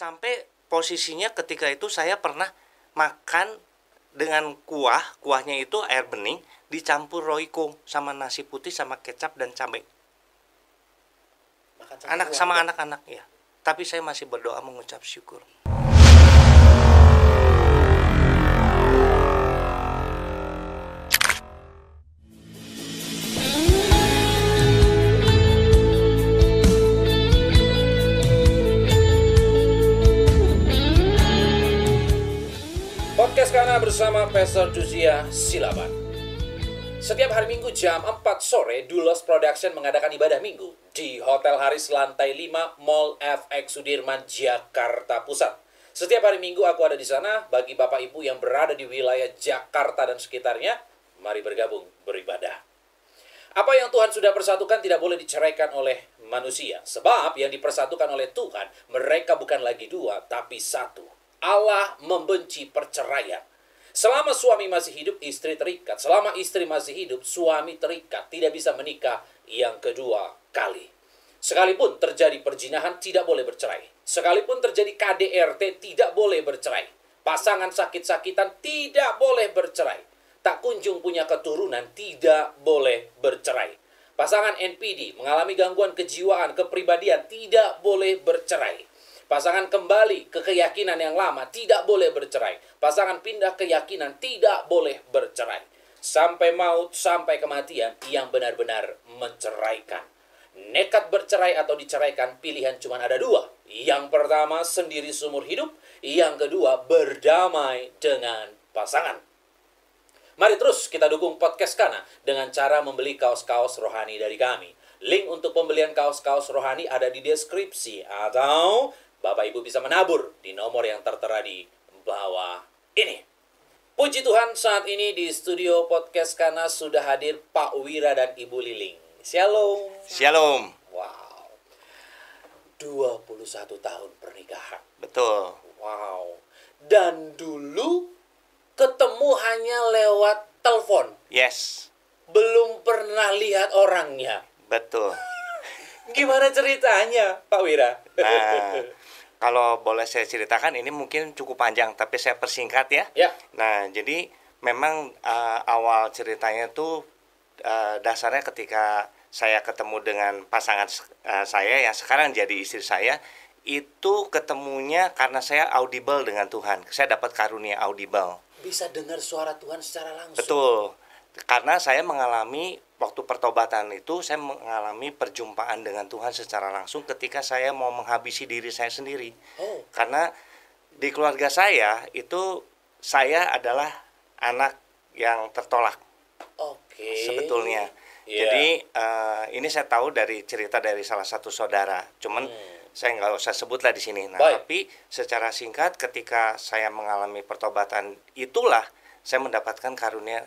Sampai posisinya ketika itu saya pernah makan dengan kuahnya itu air bening dicampur roiko sama nasi putih sama kecap dan cabai. Anak-anak ya. Tapi saya masih berdoa mengucap syukur. Podcast Kana bersama Pastor Juzia Silaban. Setiap hari Minggu jam 4 sore, Dulos Production mengadakan ibadah minggu di Hotel Haris lantai 5 Mall FX Sudirman, Jakarta Pusat. Setiap hari Minggu aku ada di sana. Bagi Bapak Ibu yang berada di wilayah Jakarta dan sekitarnya, mari bergabung beribadah. Apa yang Tuhan sudah persatukan tidak boleh diceraikan oleh manusia. Sebab yang dipersatukan oleh Tuhan, mereka bukan lagi dua, tapi satu. Allah membenci perceraian. Selama suami masih hidup, istri terikat. Selama istri masih hidup, suami terikat. Tidak bisa menikah yang kedua kali. Sekalipun terjadi perzinahan, tidak boleh bercerai. Sekalipun terjadi KDRT, tidak boleh bercerai. Pasangan sakit-sakitan, tidak boleh bercerai. Tak kunjung punya keturunan, tidak boleh bercerai. Pasangan NPD mengalami gangguan kejiwaan, kepribadian, tidak boleh bercerai. Pasangan kembali ke keyakinan yang lama, tidak boleh bercerai. Pasangan pindah keyakinan, tidak boleh bercerai. Sampai maut, sampai kematian, yang benar-benar menceraikan. Nekat bercerai atau diceraikan, pilihan cuma ada dua. Yang pertama, sendiri seumur hidup. Yang kedua, berdamai dengan pasangan. Mari terus kita dukung Podcast Kana dengan cara membeli kaos-kaos rohani dari kami. Link untuk pembelian kaos-kaos rohani ada di deskripsi. Atau Bapak Ibu bisa menabur di nomor yang tertera di bawah ini. Puji Tuhan, saat ini di studio Podcast Kana sudah hadir Pak Wira dan Ibu Liling. Shalom. Shalom. Wow. 21 tahun pernikahan. Betul. Wow. Dan dulu ketemu hanya lewat telepon. Yes. Belum pernah lihat orangnya. Betul. Gimana ceritanya, Pak Wira? Nah, kalau boleh saya ceritakan, ini mungkin cukup panjang, tapi saya persingkat ya. Ya. Nah, jadi memang awal ceritanya tuh dasarnya ketika saya ketemu dengan pasangan saya yang sekarang jadi istri saya, itu ketemunya karena saya audible dengan Tuhan. Saya dapat karunia audible. Bisa dengar suara Tuhan secara langsung. Betul. Karena saya mengalami waktu pertobatan itu, saya mengalami perjumpaan dengan Tuhan secara langsung ketika saya mau menghabisi diri saya sendiri. Oh. Karena di keluarga saya itu saya adalah anak yang tertolak. Oke. Sebetulnya. Yeah. Jadi ini saya tahu dari cerita dari salah satu saudara. Cuman saya nggak usah sebutlah di sini. Nah, tapi secara singkat ketika saya mengalami pertobatan itulah saya mendapatkan karunia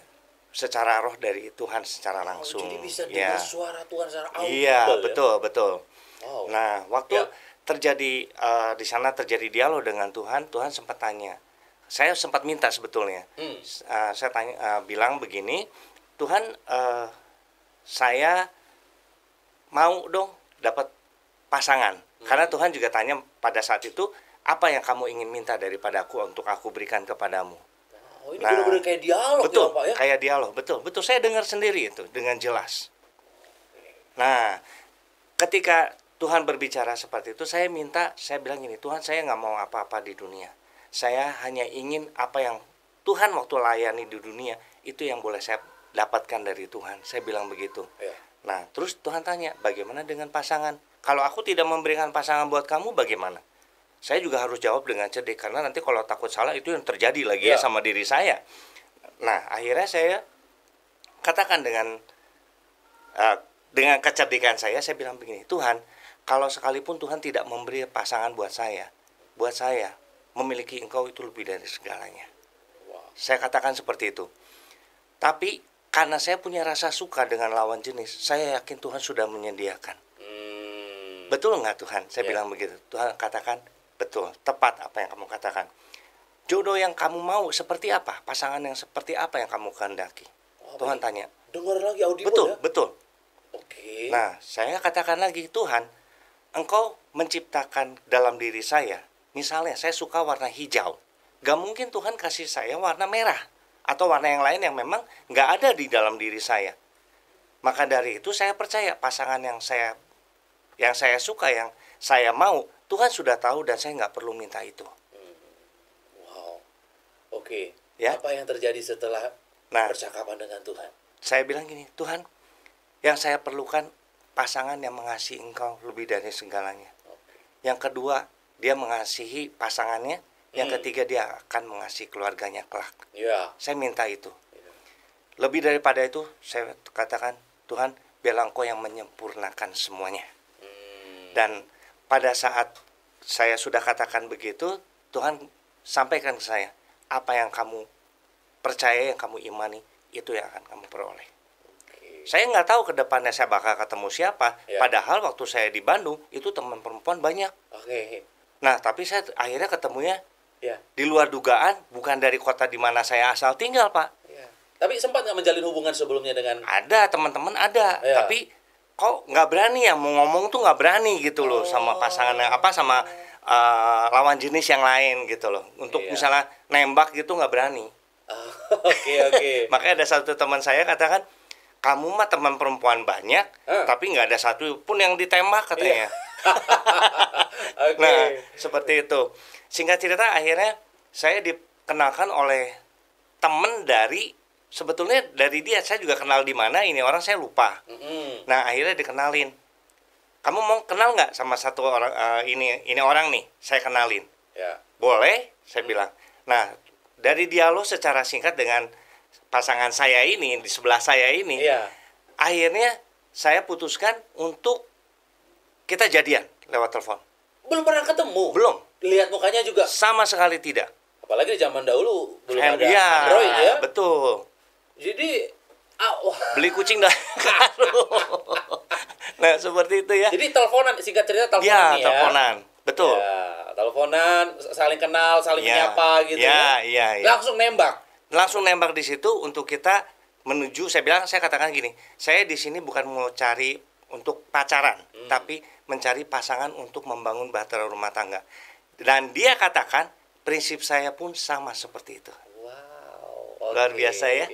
secara roh dari Tuhan secara langsung. Jadi bisa dengar suara Tuhan secara audible. Iya, betul. Wow. Nah, waktu terjadi di sana terjadi dialog dengan Tuhan, Tuhan sempat tanya. Saya sempat minta sebetulnya. Saya bilang begini, Tuhan, saya mau dong dapat pasangan. Karena Tuhan juga tanya pada saat itu, apa yang kamu ingin minta daripada aku untuk aku berikan kepadamu? Oh, ini benar-benar kayak dialog. Betul, ya, Pak, ya? kayak dialog, betul. Saya dengar sendiri itu dengan jelas. Nah, ketika Tuhan berbicara seperti itu, saya bilang gini, Tuhan, saya nggak mau apa-apa di dunia. Saya hanya ingin apa yang Tuhan waktu layani di dunia, itu yang boleh saya dapatkan dari Tuhan. Saya bilang begitu. Ya. Nah, terus Tuhan tanya, bagaimana dengan pasangan? Kalau aku tidak memberikan pasangan buat kamu, bagaimana? Saya juga harus jawab dengan cerdik, karena nanti kalau takut salah itu yang terjadi lagi ya sama diri saya. Nah, akhirnya saya katakan dengan kecerdikan saya bilang begini, Tuhan, kalau sekalipun Tuhan tidak memberi pasangan buat saya memiliki Engkau itu lebih dari segalanya. Wow. Saya katakan seperti itu. Tapi karena saya punya rasa suka dengan lawan jenis, saya yakin Tuhan sudah menyediakan. Betul nggak Tuhan? Saya bilang begitu. Tuhan katakan, betul, tepat apa yang kamu katakan. Jodoh yang kamu mau seperti apa? Pasangan yang seperti apa yang kamu kehendaki? Tuhan tanya. Dengar lagi audible. Betul. Oke. Nah, saya katakan lagi, Tuhan, Engkau menciptakan dalam diri saya Misalnya saya suka warna hijau, gak mungkin Tuhan kasih saya warna merah atau warna yang lain yang memang gak ada di dalam diri saya. Maka dari itu saya percaya pasangan yang saya suka, yang saya mau, Tuhan sudah tahu dan saya nggak perlu minta itu. Wow, oke. Ya. Apa yang terjadi setelah percakapan dengan Tuhan? Saya bilang gini, Tuhan, yang saya perlukan pasangan yang mengasihi Engkau lebih dari segalanya. Yang kedua, dia mengasihi pasangannya. Yang ketiga, dia akan mengasihi keluarganya kelak. Saya minta itu. Lebih daripada itu, saya katakan, Tuhan, biarlah Engkau yang menyempurnakan semuanya. Dan pada saat saya sudah katakan begitu, Tuhan sampaikan ke saya, apa yang kamu percaya, yang kamu imani, itu yang akan kamu peroleh. Saya nggak tahu ke depannya saya bakal ketemu siapa. Padahal waktu saya di Bandung, itu teman perempuan banyak. Nah, tapi saya akhirnya ketemunya di luar dugaan, bukan dari kota di mana saya asal tinggal, Pak. Tapi sempat nggak menjalin hubungan sebelumnya dengan... Ada, teman-teman ada. Tapi kok nggak berani ya, mau ngomong tuh nggak berani gitu loh sama pasangan sama lawan jenis yang lain gitu loh. Untuk misalnya nembak gitu nggak berani. Oke. Makanya ada satu teman saya katakan, kamu mah teman perempuan banyak, tapi nggak ada satu pun yang ditembak katanya. Nah, seperti itu. Singkat cerita, akhirnya saya dikenalkan oleh teman sebetulnya dari dia. Saya juga kenal di mana ini orang, saya lupa. Nah, akhirnya dikenalin. Kamu mau kenal nggak sama satu orang ini orang nih? Saya kenalin. Boleh, saya bilang. Nah, dari dialog secara singkat dengan pasangan saya ini, di sebelah saya ini, akhirnya saya putuskan untuk kita jadian lewat telepon. Belum pernah ketemu? Belum. Lihat mukanya juga? Sama sekali tidak. Apalagi di zaman dahulu belum ada ya, Android ya? Betul. Jadi beli kucing dah. Nah, seperti itu ya. Jadi teleponan, singkat cerita teleponan ya? Teleponan. Betul. Teleponan, saling kenal, saling menyapa gitu ya. Langsung nembak. Langsung nembak di situ untuk kita menuju. Saya katakan gini, saya di sini bukan mau cari untuk pacaran, tapi mencari pasangan untuk membangun bahtera rumah tangga. Dan dia katakan prinsip saya pun sama seperti itu. Wow. Luar biasa ya.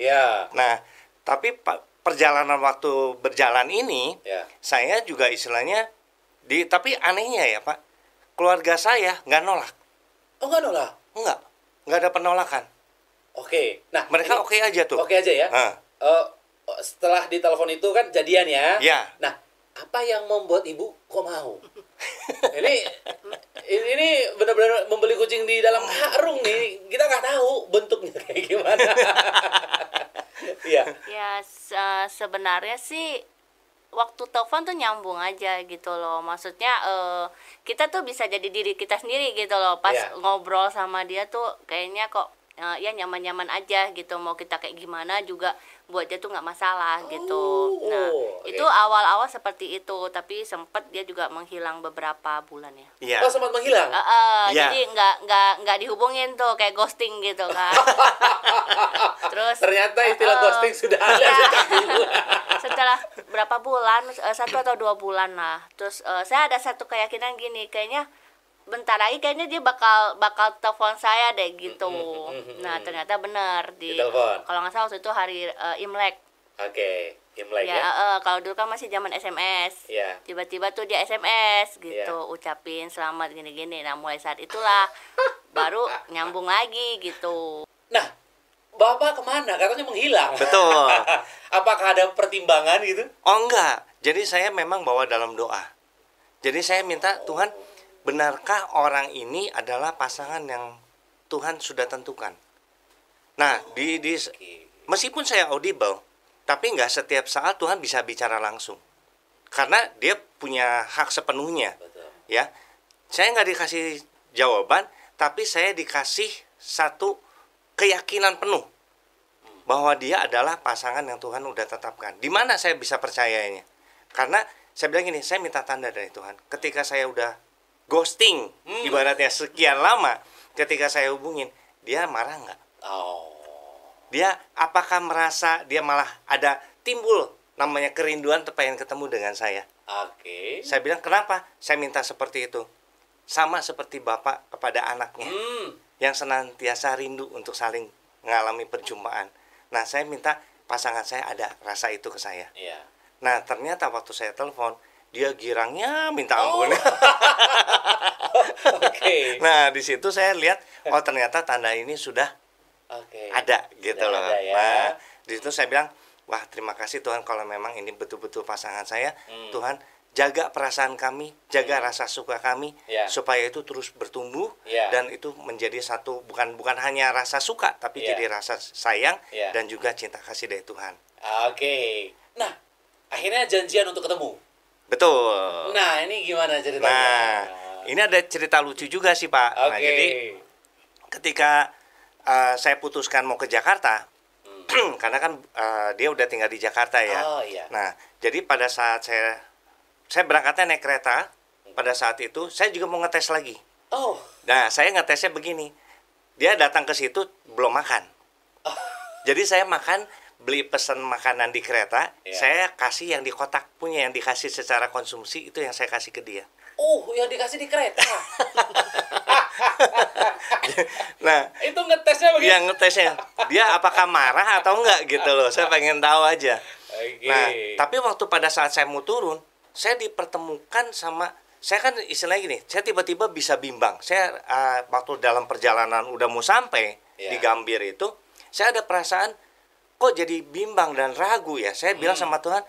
Nah, tapi perjalanan waktu berjalan ini, saya juga istilahnya tapi anehnya ya Pak, keluarga saya nggak nolak. Oh, nggak nolak? Nggak ada penolakan. Nah mereka oke aja tuh. Oke aja ya. Setelah ditelepon itu kan jadian ya. Nah, apa yang membuat ibu kok mau? ini benar-benar membeli kucing di dalam karung nih. Kita nggak tahu bentuknya kayak gimana. Sebenarnya sih waktu telepon tuh nyambung aja gitu loh. Maksudnya kita tuh bisa jadi diri kita sendiri gitu loh. Pas ngobrol sama dia tuh kayaknya kok nyaman-nyaman aja gitu. Mau kita kayak gimana juga buat dia tuh nggak masalah gitu. Nah, itu awal-awal seperti itu, tapi sempat dia juga menghilang beberapa bulan ya. Oh, sempat menghilang? Jadi nggak dihubungin tuh, kayak ghosting gitu kan. Terus ternyata istilah ghosting sudah ada sejak dulu. Setelah berapa bulan, 1 atau 2 bulan lah. Terus saya ada satu keyakinan gini, kayaknya bentar lagi kayaknya dia bakal telepon saya deh gitu. Nah, ternyata benar di kalau nggak salah waktu itu hari Imlek. Imlek ya. Kalau dulu kan masih zaman SMS. Tiba-tiba tuh dia SMS gitu, ucapin selamat gini-gini. Nah, mulai saat itulah baru nyambung lagi gitu. Nah, Bapak kemana? Katanya menghilang. Betul. Apakah ada pertimbangan gitu? Oh, enggak. Jadi saya memang bawa dalam doa. Jadi saya minta Tuhan, benarkah orang ini adalah pasangan yang Tuhan sudah tentukan? Nah, meskipun saya audible, tapi nggak setiap saat Tuhan bisa bicara langsung. Karena dia punya hak sepenuhnya. Ya, saya nggak dikasih jawaban, tapi saya dikasih satu keyakinan penuh bahwa dia adalah pasangan yang Tuhan udah tetapkan. Di mana saya bisa percayanya? Karena saya bilang gini, saya minta tanda dari Tuhan. Ketika saya udah ghosting, ibaratnya sekian lama, ketika saya hubungin, dia marah nggak? Dia apakah merasa dia malah ada timbul namanya kerinduan pengen ketemu dengan saya? Saya bilang, kenapa? Saya minta seperti itu. sama seperti bapak kepada anaknya, yang senantiasa rindu untuk saling mengalami perjumpaan. Nah, saya minta pasangan saya ada rasa itu ke saya. Iya. Nah, ternyata waktu saya telepon, dia girangnya minta ampun. Oke. Nah, di situ saya lihat, oh ternyata tanda ini sudah ada gitu Sudah loh. ada ya. Nah, di situ saya bilang, wah terima kasih Tuhan kalau memang ini betul-betul pasangan saya. Tuhan jaga perasaan kami, jaga rasa suka kami, supaya itu terus bertumbuh dan itu menjadi satu, bukan hanya rasa suka, tapi jadi rasa sayang dan juga cinta kasih dari Tuhan. Oke. Nah, akhirnya janjian untuk ketemu. Betul. Nah, ini gimana ceritanya? Nah, ini ada cerita lucu juga sih Pak. Nah, jadi ketika saya putuskan mau ke Jakarta, karena kan dia udah tinggal di Jakarta ya. Oh, iya. Nah, jadi pada saat saya berangkatnya naik kereta, pada saat itu saya juga mau ngetes lagi. Oh. Nah, saya ngetesnya begini. Dia datang ke situ belum makan. Jadi saya beli pesan makanan di kereta, saya kasih yang di kotak punya, yang dikasih secara konsumsi, itu yang saya kasih ke dia. Yang dikasih di kereta. Nah, itu ngetesnya begitu. yang ngetesnya dia apakah marah atau enggak gitu loh. Saya pengen tahu aja. Nah, tapi waktu pada saat saya mau turun, saya dipertemukan sama, saya kan istilahnya gini, saya tiba-tiba bisa bimbang. Saya waktu dalam perjalanan udah mau sampai di Gambir itu, saya ada perasaan kok jadi bimbang dan ragu ya. Saya bilang sama Tuhan,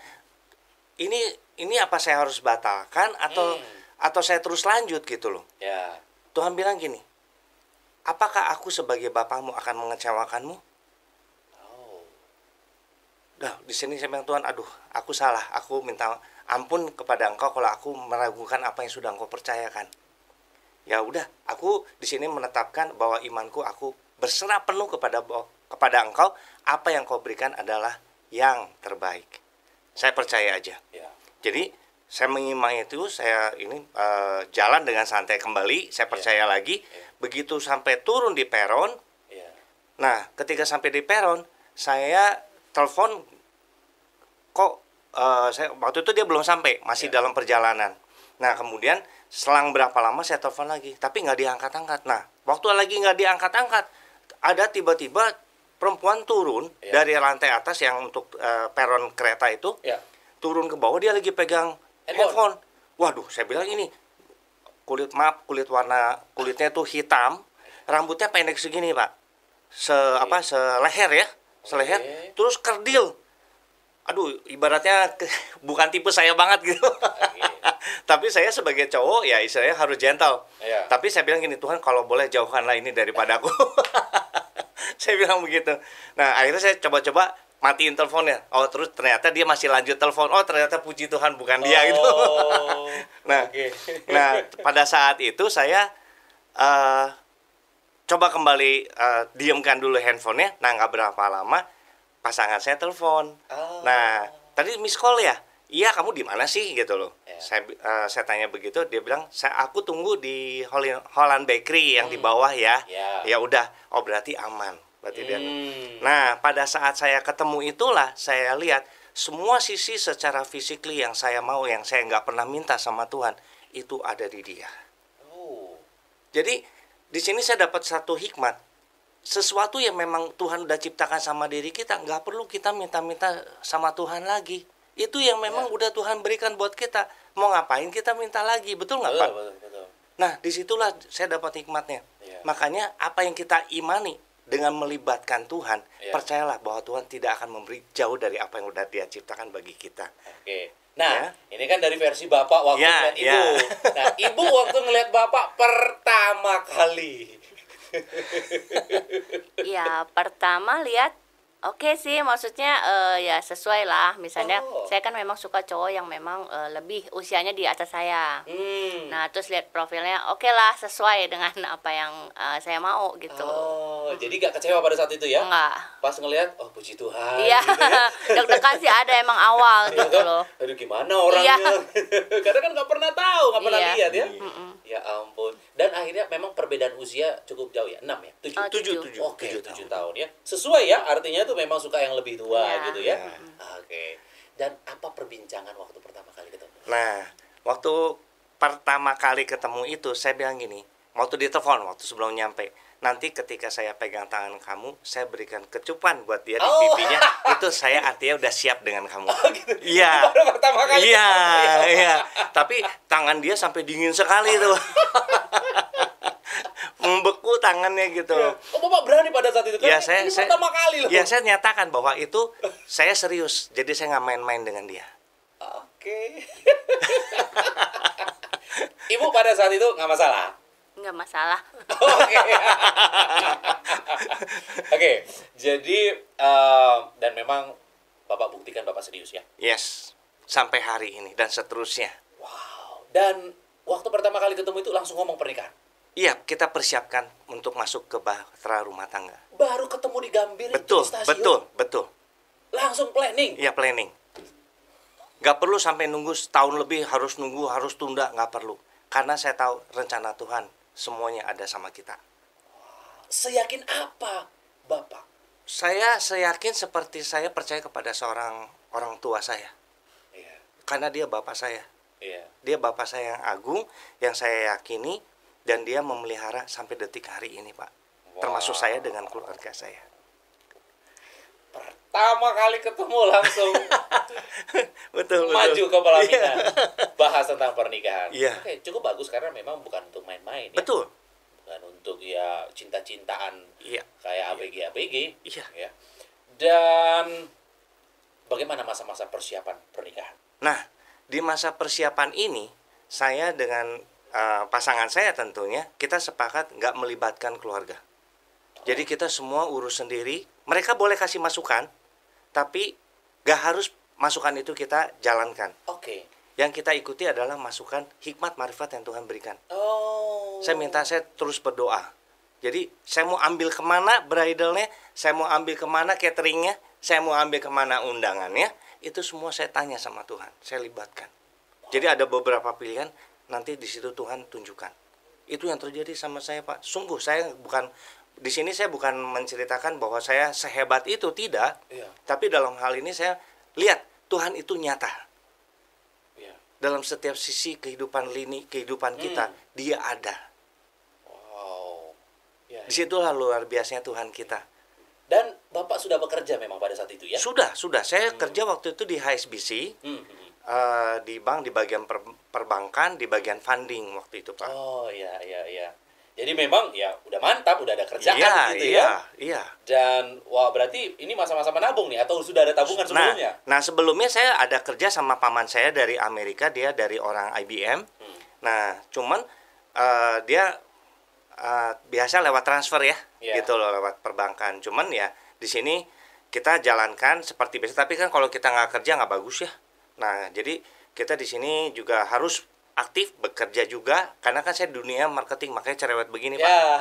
ini apa saya harus batalkan atau saya terus lanjut gitu loh. Tuhan bilang gini, apakah aku sebagai bapakmu akan mengecewakanmu? Nah, di sini saya bilang, Tuhan, aduh, aku salah. Aku minta ampun kepada Engkau kalau aku meragukan apa yang sudah Engkau percayakan. Ya udah, aku di sini menetapkan bahwa imanku, aku berserah penuh kepada Engkau. Apa yang Kau berikan adalah yang terbaik. Saya percaya aja. Jadi saya mengimani itu, saya ini jalan dengan santai kembali, saya percaya lagi. Begitu sampai turun di peron, nah ketika sampai di peron, saya telepon, kok saya waktu itu dia belum sampai, masih dalam perjalanan. Nah kemudian selang berapa lama saya telepon lagi, tapi nggak diangkat-angkat. Nah waktu lagi nggak diangkat-angkat, ada tiba-tiba perempuan turun dari lantai atas yang untuk peron kereta itu, turun ke bawah, dia lagi pegang handphone. Waduh, saya bilang ini kulitnya tuh hitam, rambutnya pendek segini Pak, seleher ya, terus kerdil. Aduh, ibaratnya bukan tipe saya banget gitu. Tapi saya sebagai cowok ya istilahnya harus gentle. Tapi saya bilang gini, Tuhan kalau boleh jauhkanlah ini daripadaku. Saya bilang begitu. Nah akhirnya saya coba-coba matiin teleponnya. Oh terus ternyata dia masih lanjut telepon. Oh ternyata puji Tuhan bukan dia gitu. Nah, nah pada saat itu saya coba kembali diamkan dulu handphonenya. Nah nggak berapa lama pasangan saya telepon. Nah tadi miss call ya. Iya kamu di mana sih gitu loh. Saya tanya begitu, dia bilang aku tunggu di Holland Bakery yang di bawah ya. Ya udah, oh berarti aman. Berarti dia. Nah pada saat saya ketemu itulah saya lihat semua sisi secara fisikly yang saya mau, yang saya nggak pernah minta sama Tuhan, itu ada di dia. Jadi di sini saya dapat satu hikmat. Sesuatu yang memang Tuhan udah ciptakan sama diri kita, nggak perlu kita minta-minta sama Tuhan lagi. Itu yang memang udah Tuhan berikan buat kita. Mau ngapain kita minta lagi, betul nggak Pak? Betul. Nah disitulah saya dapat hikmatnya. Makanya apa yang kita imani dengan melibatkan Tuhan, percayalah bahwa Tuhan tidak akan memberi jauh dari apa yang udah Dia ciptakan bagi kita. Nah, ini kan dari versi Bapak waktu ngeliat Ibu. Nah, Ibu waktu ngeliat Bapak pertama kali. Ya, pertama lihat oke sih, maksudnya ya sesuai lah. Misalnya saya kan memang suka cowok yang memang lebih usianya di atas saya. Nah terus lihat profilnya, oke lah sesuai dengan apa yang saya mau gitu. Jadi gak kecewa pada saat itu ya? Enggak. Pas ngelihat, oh puji Tuhan. Iya, gitu. deg-degan sih ada emang awal gitu loh. Aduh gimana orangnya? Karena kan gak pernah tahu, gak pernah lihat ya. Ya ampun. Dan akhirnya memang perbedaan usia cukup jauh ya, 6 ya? 7? Oke, 7 tahun ya. Sesuai ya, artinya tuh memang suka yang lebih tua gitu ya. Oke. Dan apa perbincangan waktu pertama kali ketemu? Nah, waktu pertama kali ketemu itu saya bilang gini, waktu ditelepon, waktu sebelum nyampe, nanti ketika saya pegang tangan kamu, saya berikan kecupan buat dia di pipinya, itu saya artinya udah siap dengan kamu. Gitu. Iya. Baru pertama kali. Iya, iya. Tapi tangan dia sampai dingin sekali tuh. Membeku tangannya gitu. Ya. Oh, Bapak berani pada saat itu kan? Ya, Ini pertama kali loh. Ya, saya nyatakan bahwa itu saya serius. Jadi saya nggak main-main dengan dia. Oke. Ibu pada saat itu nggak masalah? Nggak masalah. Oke. Oke, jadi dan memang Bapak buktikan Bapak serius ya? Yes, sampai hari ini dan seterusnya. Wow. Dan waktu pertama kali ketemu itu langsung ngomong pernikahan? Iya, kita persiapkan untuk masuk ke bahtera rumah tangga. Baru ketemu di Gambir Betul, di stasiun? betul. Langsung planning? Iya, planning. Nggak perlu sampai nunggu setahun lebih, harus tunda, nggak perlu. Karena saya tahu rencana Tuhan, semuanya ada sama kita. Seyakin apa, Bapak? Saya seyakin seperti saya percaya kepada seorang orang tua saya. Iya. Karena dia bapak saya. Iya. Dia bapak saya yang agung, yang saya yakini, dan dia memelihara sampai detik hari ini, Pak. Wow. Termasuk saya dengan keluarga saya. Pertama kali ketemu langsung betul. maju ke pelaminan. Bahas tentang pernikahan. Iya. Oke, cukup bagus karena memang bukan untuk main-main ya. Betul. Bukan untuk ya cinta-cintaan Iya. kayak ABG. Iya. Ya. Dan bagaimana masa-masa persiapan pernikahan? Nah, di masa persiapan ini, saya dengan pasangan saya tentunya, kita sepakat nggak melibatkan keluarga. Jadi kita semua urus sendiri. Mereka boleh kasih masukan, tapi nggak harus masukan itu kita jalankan. Oke. Yang kita ikuti adalah masukan hikmat marifat yang Tuhan berikan. Oh. Saya terus berdoa. Jadi saya mau ambil kemana bridalnya, saya mau ambil kemana cateringnya, saya mau ambil kemana undangannya, itu semua saya tanya sama Tuhan, saya libatkan. Jadi ada beberapa pilihan, nanti di situ Tuhan tunjukkan. Itu yang terjadi sama saya, Pak. Sungguh saya bukan di sini saya bukan menceritakan bahwa saya sehebat itu, tidak. Iya. Tapi dalam hal ini saya lihat Tuhan itu nyata. Iya. Dalam setiap sisi kehidupan kehidupan kita, Dia ada. Wow. Ya, Disitulah luar biasanya Tuhan kita. Dan Bapak sudah bekerja memang pada saat itu ya? Sudah. Saya kerja waktu itu di HSBC, di bank, di bagian perbankan, di bagian funding waktu itu, Pak. Oh, iya. Jadi memang ya udah mantap, udah ada kerjaan gitu ya. Iya. Dan wah berarti ini masa-masa menabung nih atau sudah ada tabungan sebelumnya? Nah, sebelumnya saya ada kerja sama paman saya dari Amerika, dia dari orang IBM. Nah, cuman dia biasa lewat transfer ya, gitu loh, lewat perbankan. Cuman ya di sini kita jalankan seperti biasa, tapi kan kalau kita nggak kerja nggak bagus ya. Nah, jadi kita di sini juga harus aktif bekerja juga, karena kan saya dunia marketing, makanya cerewet begini, Pak.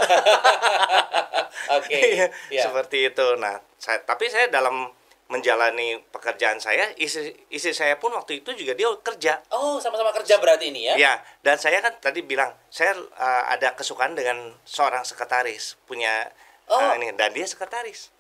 Oke. Seperti itu. Nah, tapi saya dalam menjalani pekerjaan saya, istri saya pun waktu itu juga dia kerja. Oh, sama-sama kerja berarti ini ya? Ya, dan saya kan tadi bilang, saya ada kesukaan dengan seorang sekretaris, punya ini, dan dia sekretaris.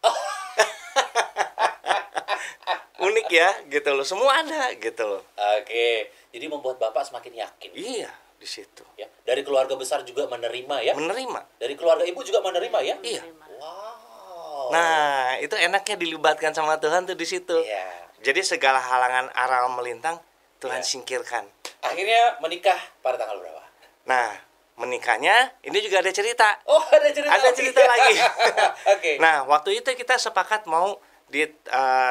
Unik ya, gitu loh. Semua ada, gitu loh. Oke. Jadi membuat Bapak semakin yakin. Iya, di situ. Ya. Dari keluarga besar juga menerima ya? Menerima. Dari keluarga Ibu juga menerima ya? Iya. Wow. Nah, itu enaknya dilibatkan sama Tuhan tuh di situ. Iya. Jadi segala halangan aral melintang Tuhan singkirkan. Akhirnya menikah pada tanggal berapa? Nah, menikahnya ini juga ada cerita. Oh, ada cerita. Ada cerita lagi. Oke. Nah, waktu itu kita sepakat mau di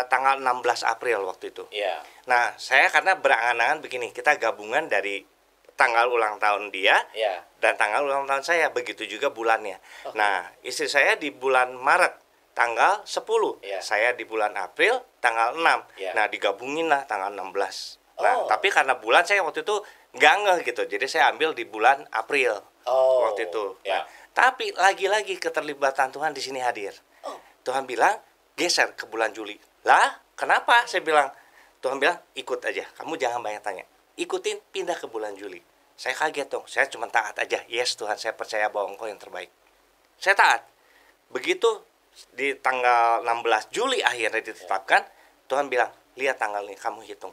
tanggal 16 April waktu itu. Iya. Nah, saya karena berangan-angan begini, kita gabungan dari tanggal ulang tahun dia dan tanggal ulang tahun saya, begitu juga bulannya. Okay. Nah, istri saya di bulan Maret tanggal 10, saya di bulan April tanggal 6. Nah, digabungin lah tanggal 16. Nah, tapi karena bulan saya waktu itu nggak ngeh gitu, jadi saya ambil di bulan April waktu itu. Nah, tapi lagi-lagi keterlibatan Tuhan di sini hadir. Tuhan bilang, geser ke bulan Juli. Lah, kenapa? Saya bilang, Tuhan bilang, ikut aja. Kamu jangan banyak tanya. Ikutin, pindah ke bulan Juli. Saya kaget dong. Saya cuma taat aja. Yes, Tuhan, saya percaya bahwa Engkau yang terbaik. Saya taat. Begitu di tanggal 16 Juli akhirnya ditetapkan, Tuhan bilang, lihat tanggal ini, kamu hitung.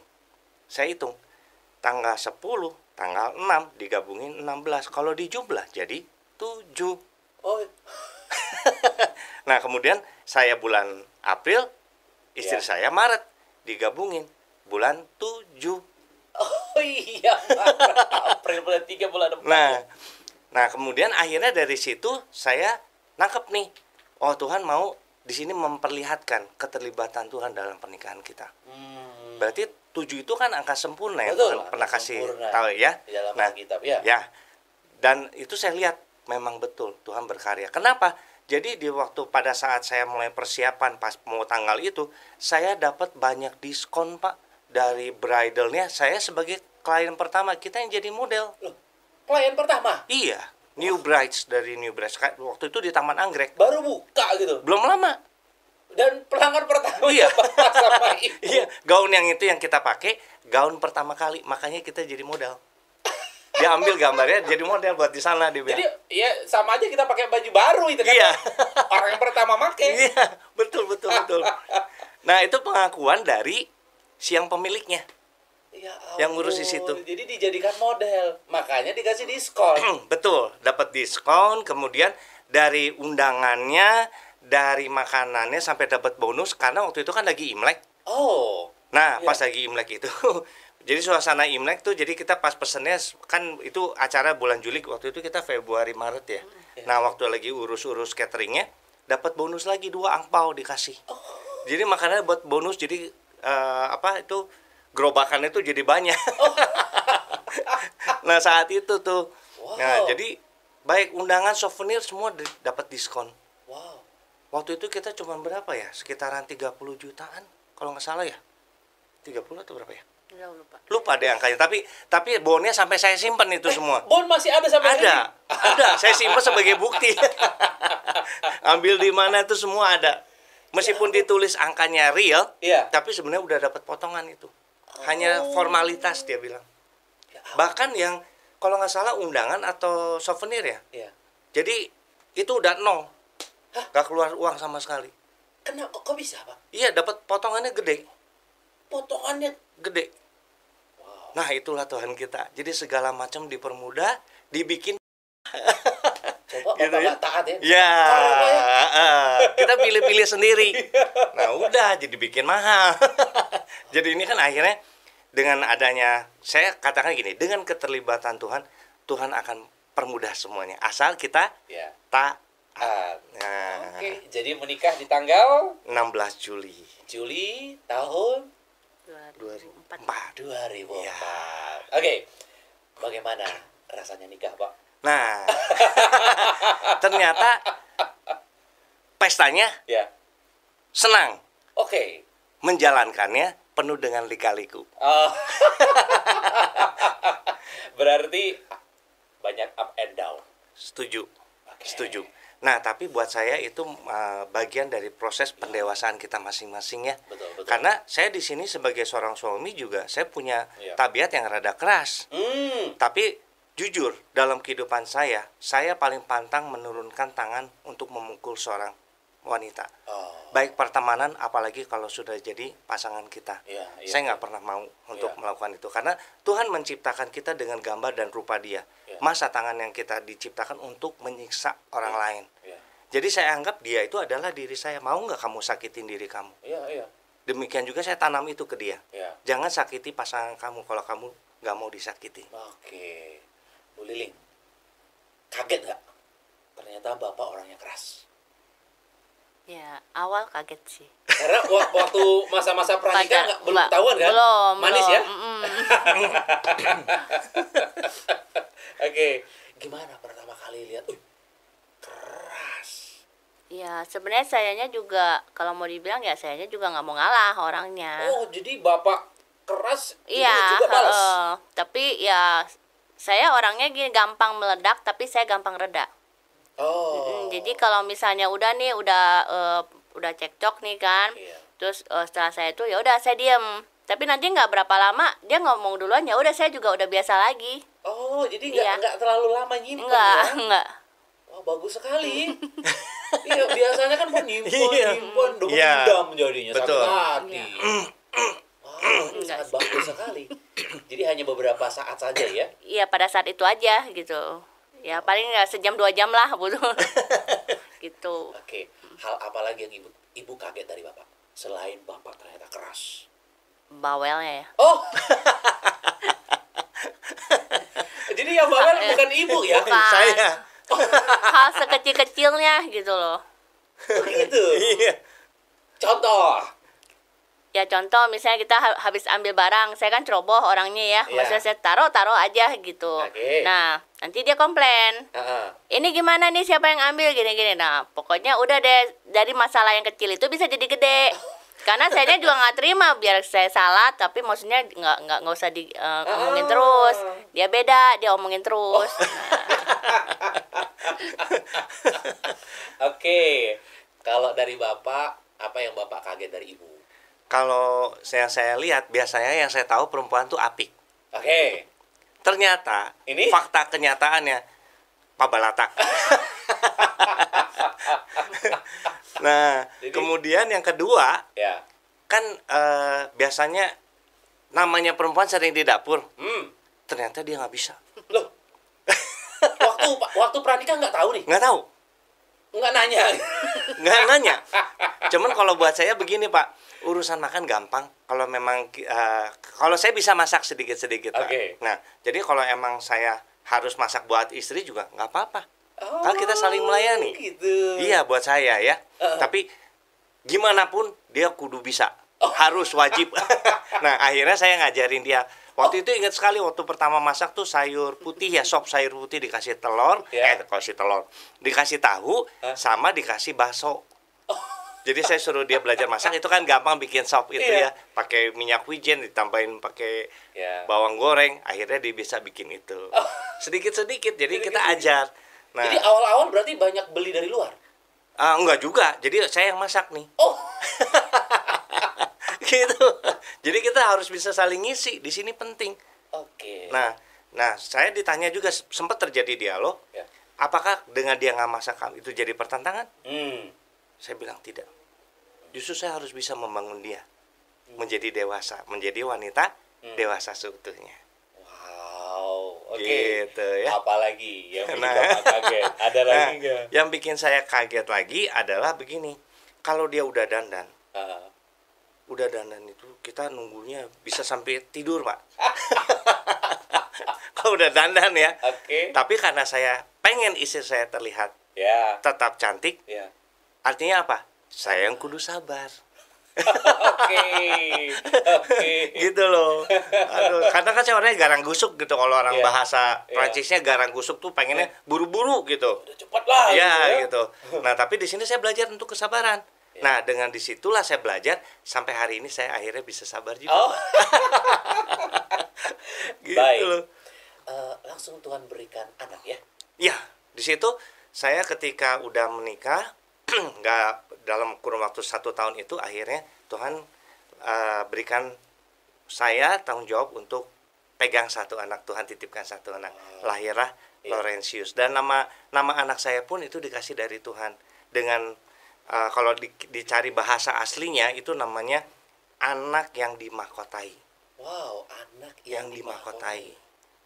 Saya hitung. tanggal 10, tanggal 6 digabungin 16. Kalau dijumlah jadi 7. Oh. Nah, kemudian saya bulan April, istri saya Maret, digabungin bulan 7. Oh iya, April bulan 3 bulan 4. Nah, kemudian akhirnya dari situ saya nangkep nih. Oh, Tuhan mau di sini memperlihatkan keterlibatan Tuhan dalam pernikahan kita. Berarti 7 itu kan angka sempurna ya. Betul, Tuhan pernah kasih tahu ya. Di dalam Nah, Alkitab ya. Ya. Dan itu saya lihat memang betul Tuhan berkarya. Kenapa? Jadi di waktu pada saat saya mulai persiapan pas mau tanggal itu, saya dapat banyak diskon, Pak. Dari bridalnya, saya sebagai klien pertama, kita yang jadi model. Loh, klien pertama? Iya, New Brides dari New Brides. Waktu itu di Taman Anggrek. Baru buka gitu? Belum lama. Dan pelanggan pertama Iya. sama ibu. Iya, gaun yang itu yang kita pakai, gaun pertama kali. Makanya kita jadi model. Dia ambil gambarnya jadi model buat di sana dia bilang. Jadi ya sama aja kita pakai baju baru itu kan. Iya. Orang yang pertama pakai. Iya, betul. Nah, itu pengakuan dari siang pemiliknya. Ya Yang ngurus di situ. Jadi dijadikan model, makanya dikasih diskon. Betul, dapat diskon, kemudian dari undangannya, dari makanannya sampai dapat bonus karena waktu itu kan lagi Imlek. Oh. Nah, Iya. pas lagi Imlek itu jadi suasana Imlek tuh, jadi kita pas pesennya kan itu acara bulan Juli, waktu itu kita Februari Maret ya. Nah, waktu lagi urus cateringnya dapat bonus lagi 2 angpau dikasih. Jadi makanannya buat bonus, jadi itu gerobakan itu jadi banyak. Nah, saat itu tuh. Wow. Nah, jadi baik undangan, souvenir semua dapat diskon. Wow. Waktu itu kita cuma berapa ya? Sekitaran 30 jutaan kalau nggak salah ya. 30 atau berapa ya? Lupa deh angkanya. Tapi bonnya sampai saya simpen itu semua. Bon masih ada sampai hari ini? Ada. Saya simpen sebagai bukti. Ambil di mana itu semua ada. Meskipun ditulis angkanya real, Iya. tapi sebenarnya udah dapat potongan itu. Hanya formalitas dia bilang. Bahkan yang kalau nggak salah undangan atau souvenir ya. Iya. Jadi itu udah 0. Nggak keluar uang sama sekali. Kenapa kok bisa, Pak? Iya, dapat potongannya gede. Potongannya Gede. wow. Nah, itulah Tuhan kita. Jadi segala macam dipermudah, dibikin. Coba Gitu Bapak ya? nggak taat ya. Ya, Kalau Pak ya. kita pilih-pilih sendiri. Nah, udah jadi bikin mahal. Jadi ini kan akhirnya dengan adanya, saya katakan gini, dengan keterlibatan Tuhan, Tuhan akan permudah semuanya. Asal kita Ya. taat. Nah. Oke, jadi menikah di tanggal 16 Juli Juli tahun 2004. 2004. Ya. Oke. Bagaimana rasanya nikah, Pak? Nah, ternyata pestanya Ya. senang, Oke. menjalankannya penuh dengan lika-liku. Oh. Berarti banyak up and down. Setuju. Oke. Setuju. Nah, tapi buat saya itu bagian dari proses pendewasaan kita masing-masing ya. Betul. Karena saya di sini sebagai seorang suami juga saya punya Iya. tabiat yang rada keras. Tapi jujur, dalam kehidupan saya paling pantang menurunkan tangan untuk memukul seorang wanita. Oh. Baik pertemanan, apalagi kalau sudah jadi pasangan kita. Iya. Saya nggak pernah mau untuk Iya. melakukan itu. Karena Tuhan menciptakan kita dengan gambar dan rupa Dia. Iya. Masa tangan yang kita diciptakan untuk menyiksa orang lain. Iya. Jadi saya anggap dia itu adalah diri saya. Mau nggak kamu sakitin diri kamu? Iya. Demikian juga saya tanam itu ke dia. Iya. Jangan sakiti pasangan kamu kalau kamu nggak mau disakiti. Oke. Bu Liling, kaget nggak? Ternyata Bapak orangnya keras. Ya, awal kaget sih. Karena waktu masa-masa pranikah belum ketahuan kan? Belum. Manis belum. ya? Oke. Gimana pertama kali lihat? Keras. Ya, sebenarnya sayanya juga kalau mau dibilang ya sayanya juga nggak mau ngalah orangnya. Oh, jadi Bapak keras, Ibu Iya, juga balas. tapi ya saya orangnya gini gampang meledak tapi saya gampang reda. Oh. Jadi kalau misalnya udah cekcok nih kan, Iya. terus setelah saya itu ya udah saya diem. Tapi nanti nggak berapa lama dia ngomong duluan, ya udah saya juga udah biasa lagi. Oh, jadi Iya. nggak terlalu lama nyimpen Enggak, ya? enggak. Wah, bagus sekali. Iya, biasanya kan nyimpen, Iya. dendam Iya. jadinya Betul. sakit hati. Iya. Wah, ini Enggak sangat sih. bagus sekali. Jadi hanya beberapa saat saja ya? Iya, pada saat itu aja gitu. Ya paling ya sejam 2 jam lah butuh. Gitu. Oke. Hal apa lagi yang ibu kaget dari Bapak? Selain Bapak ternyata keras. Bawelnya ya. Oh. Jadi yang bawel bukan ibu ya? Bukan. Saya. Hal sekecil-kecilnya gitu loh. Oh, gitu. Iya. Contoh. Ya contoh misalnya kita habis ambil barang, saya kan ceroboh orangnya ya, Iya. maksudnya saya taruh aja gitu. Oke. Nah nanti dia komplain, Heeh. ini gimana nih siapa yang ambil gini-gini. Nah pokoknya udah deh, dari masalah yang kecil itu bisa jadi gede. Karena saya juga nggak terima biar saya salah, tapi maksudnya nggak usah omongin terus. Dia beda, dia omongin terus. Oke. Kalau dari Bapak, apa yang Bapak kaget dari Ibu? Kalau saya lihat biasanya yang saya tahu perempuan tuh apik. Oke. Ternyata Ini? fakta kenyataannya Pak Balatak. Nah, Jadi? kemudian yang kedua Ya. kan biasanya namanya perempuan sering di dapur. Ternyata dia nggak bisa. Loh. Waktu pranikah nggak tahu nih? Nggak tahu. Nggak nanya. Nggak nanya. Cuman kalau buat saya begini Pak, urusan makan gampang. Kalau memang kalau saya bisa masak sedikit-sedikit Pak. Oke. Nah, jadi kalau emang saya harus masak buat istri juga nggak apa-apa. Oh, Kan kita saling melayani. Gitu. Iya buat saya ya. Tapi gimana pun dia kudu bisa. Harus wajib. Nah, akhirnya saya ngajarin dia. Waktu itu ingat sekali waktu pertama masak tuh sayur putih ya, sop sayur putih dikasih telur, kasih telur, dikasih tahu, sama dikasih bakso. Jadi saya suruh dia belajar masak, itu kan gampang bikin sop itu ya, pakai minyak wijen ditambahin pakai bawang goreng, akhirnya dia bisa bikin itu. Sedikit-sedikit, jadi kita ajar. Nah, Jadi awal-awal berarti banyak beli dari luar? enggak juga, jadi saya yang masak nih. Oh. Gitu. Jadi kita harus bisa saling ngisi, di sini penting. Oke. Nah, saya ditanya juga sempat terjadi dialog. Ya. Apakah dengan dia nggak masak itu jadi pertentangan? Saya bilang tidak. Justru saya harus bisa membangun dia menjadi dewasa, menjadi wanita dewasa seutuhnya. Wow. Oke. Gitu ya. Apalagi yang bikin Nah. Bapak kaget? Ada lagi nggak? Yang bikin saya kaget lagi adalah begini. Kalau dia udah dandan, itu kita nunggunya bisa sampai tidur Pak. Kalau udah dandan ya. Oke. Tapi karena saya pengen istri saya terlihat Ya. tetap cantik, Ya. artinya apa? Saya yang kudu sabar. Oke. Oke. Gitu loh. Aduh, karena kan saya orangnya garang gusuk gitu. Kalau orang Iya. bahasa Iya. Prancisnya garang gusuk tuh pengennya buru-buru gitu. Udah cepet lah. Ya ya. gitu. Nah, tapi di sini saya belajar untuk kesabaran. Nah, dengan disitulah saya belajar sampai hari ini saya akhirnya bisa sabar juga. Oh. Gitu Baik. loh. Langsung Tuhan berikan anak ya. Ya, di situ saya ketika udah menikah, nggak dalam kurun waktu 1 tahun itu akhirnya Tuhan berikan saya tanggung jawab untuk pegang 1 anak. Tuhan titipkan 1 anak. Lahirlah Laurentius. Dan nama anak saya pun itu dikasih dari Tuhan. Dengan kalau dicari bahasa aslinya itu namanya anak yang dimahkotai. Wow, anak Yang dimahkotai.